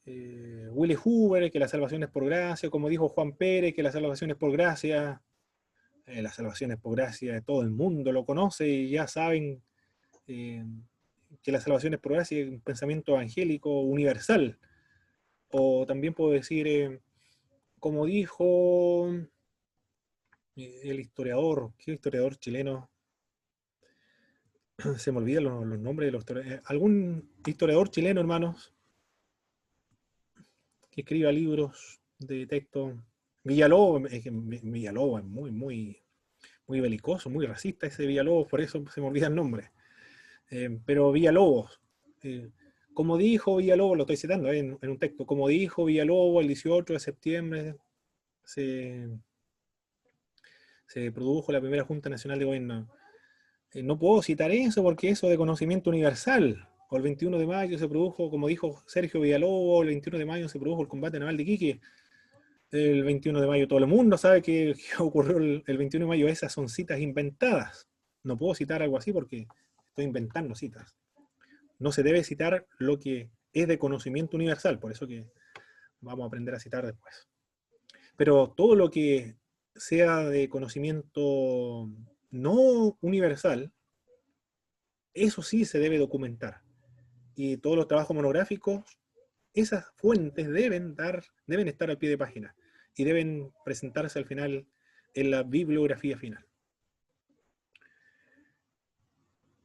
Willy Hoover, que la salvación es por gracia, como dijo Juan Pérez, que la salvación es por gracia. La salvación es por gracia, todo el mundo lo conoce y ya saben que la salvación es por gracia, es un pensamiento evangélico universal. O también puedo decir, como dijo el historiador, ¿qué historiador chileno? Se me olvidan los nombres de los historiadores. Algún historiador chileno, hermanos, que escriba libros de texto. Villalobos es muy belicoso, muy racista ese Villalobos, por eso se me olvida el nombre. Pero Villalobos, como dijo Villalobos, lo estoy citando en un texto, como dijo Villalobos el 18 de septiembre se produjo la primera Junta Nacional de Gobierno. No puedo citar eso porque eso de conocimiento universal. O el 21 de mayo se produjo, como dijo Sergio Villalobos, el 21 de mayo se produjo el combate naval de Iquique. El 21 de mayo todo el mundo sabe que ocurrió el 21 de mayo. Esas son citas inventadas. No puedo citar algo así porque estoy inventando citas. No se debe citar lo que es de conocimiento universal, por eso que vamos a aprender a citar después. Pero todo lo que sea de conocimiento no universal, eso sí se debe documentar. Y todos los trabajos monográficos, esas fuentes deben estar al pie de página. y deben presentarse al final en la bibliografía final.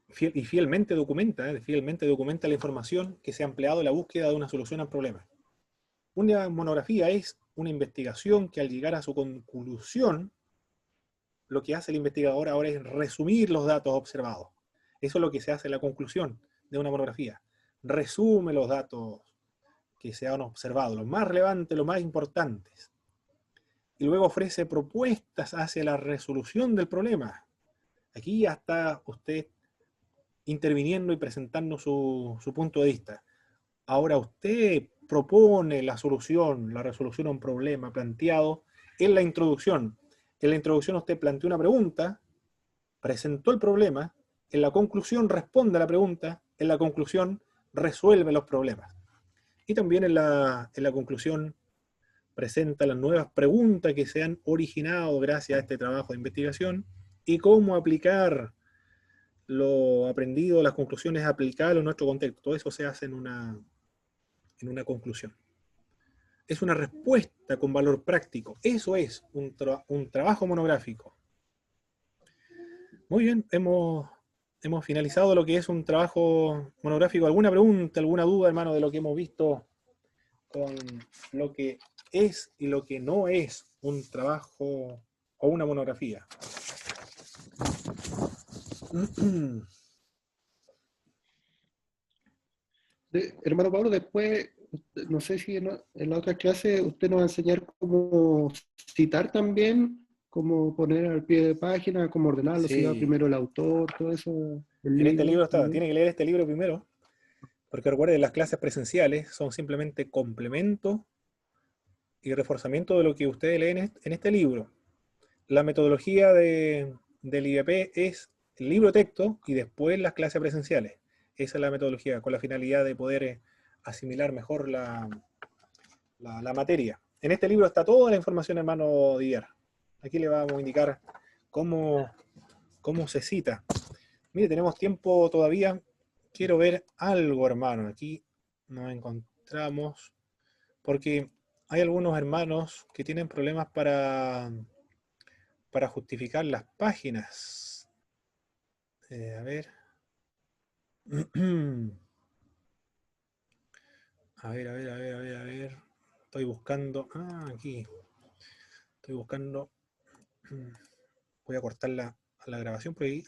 Fielmente documenta la información que se ha empleado en la búsqueda de una solución al problema. Una monografía es una investigación que al llegar a su conclusión, lo que hace el investigador ahora es resumir los datos observados. Eso es lo que se hace en la conclusión de una monografía. Resume los datos que se han observado, los más relevantes, los más importantes. Y luego ofrece propuestas hacia la resolución del problema. Aquí ya está usted interviniendo y presentando su punto de vista. Ahora usted propone la resolución a un problema planteado en la introducción. En la introducción usted planteó una pregunta, presentó el problema, en la conclusión responde a la pregunta, en la conclusión resuelve los problemas. Y también en la conclusión presenta las nuevas preguntas que se han originado gracias a este trabajo de investigación y cómo aplicar lo aprendido, las conclusiones aplicables en nuestro contexto. Todo eso se hace en una conclusión. Es una respuesta con valor práctico. Eso es un trabajo monográfico. Muy bien, hemos finalizado lo que es un trabajo monográfico. ¿Alguna pregunta, alguna duda, hermano, de lo que hemos visto con lo que es y lo que no es un trabajo o una monografía? Hermano Pablo, después, no sé si en la otra clase usted nos va a enseñar cómo citar también, cómo poner al pie de página, cómo ordenarlo, si va Sí. primero el autor, todo eso. En este libro está, también. tiene que leer este libro primero, porque recuerde, las clases presenciales son simplemente complemento y reforzamiento de lo que ustedes leen en este libro. La metodología del IBP es el libro de texto y después las clases presenciales. Esa es la metodología, con la finalidad de poder asimilar mejor la materia. En este libro está toda la información, hermano Didier. Aquí le vamos a indicar cómo se cita. Mire, tenemos tiempo todavía. Quiero ver algo, hermano. Aquí nos encontramos, porque hay algunos hermanos que tienen problemas para justificar las páginas. A ver. A ver. Estoy buscando. Aquí. Estoy buscando. Voy a cortar la grabación por ahí.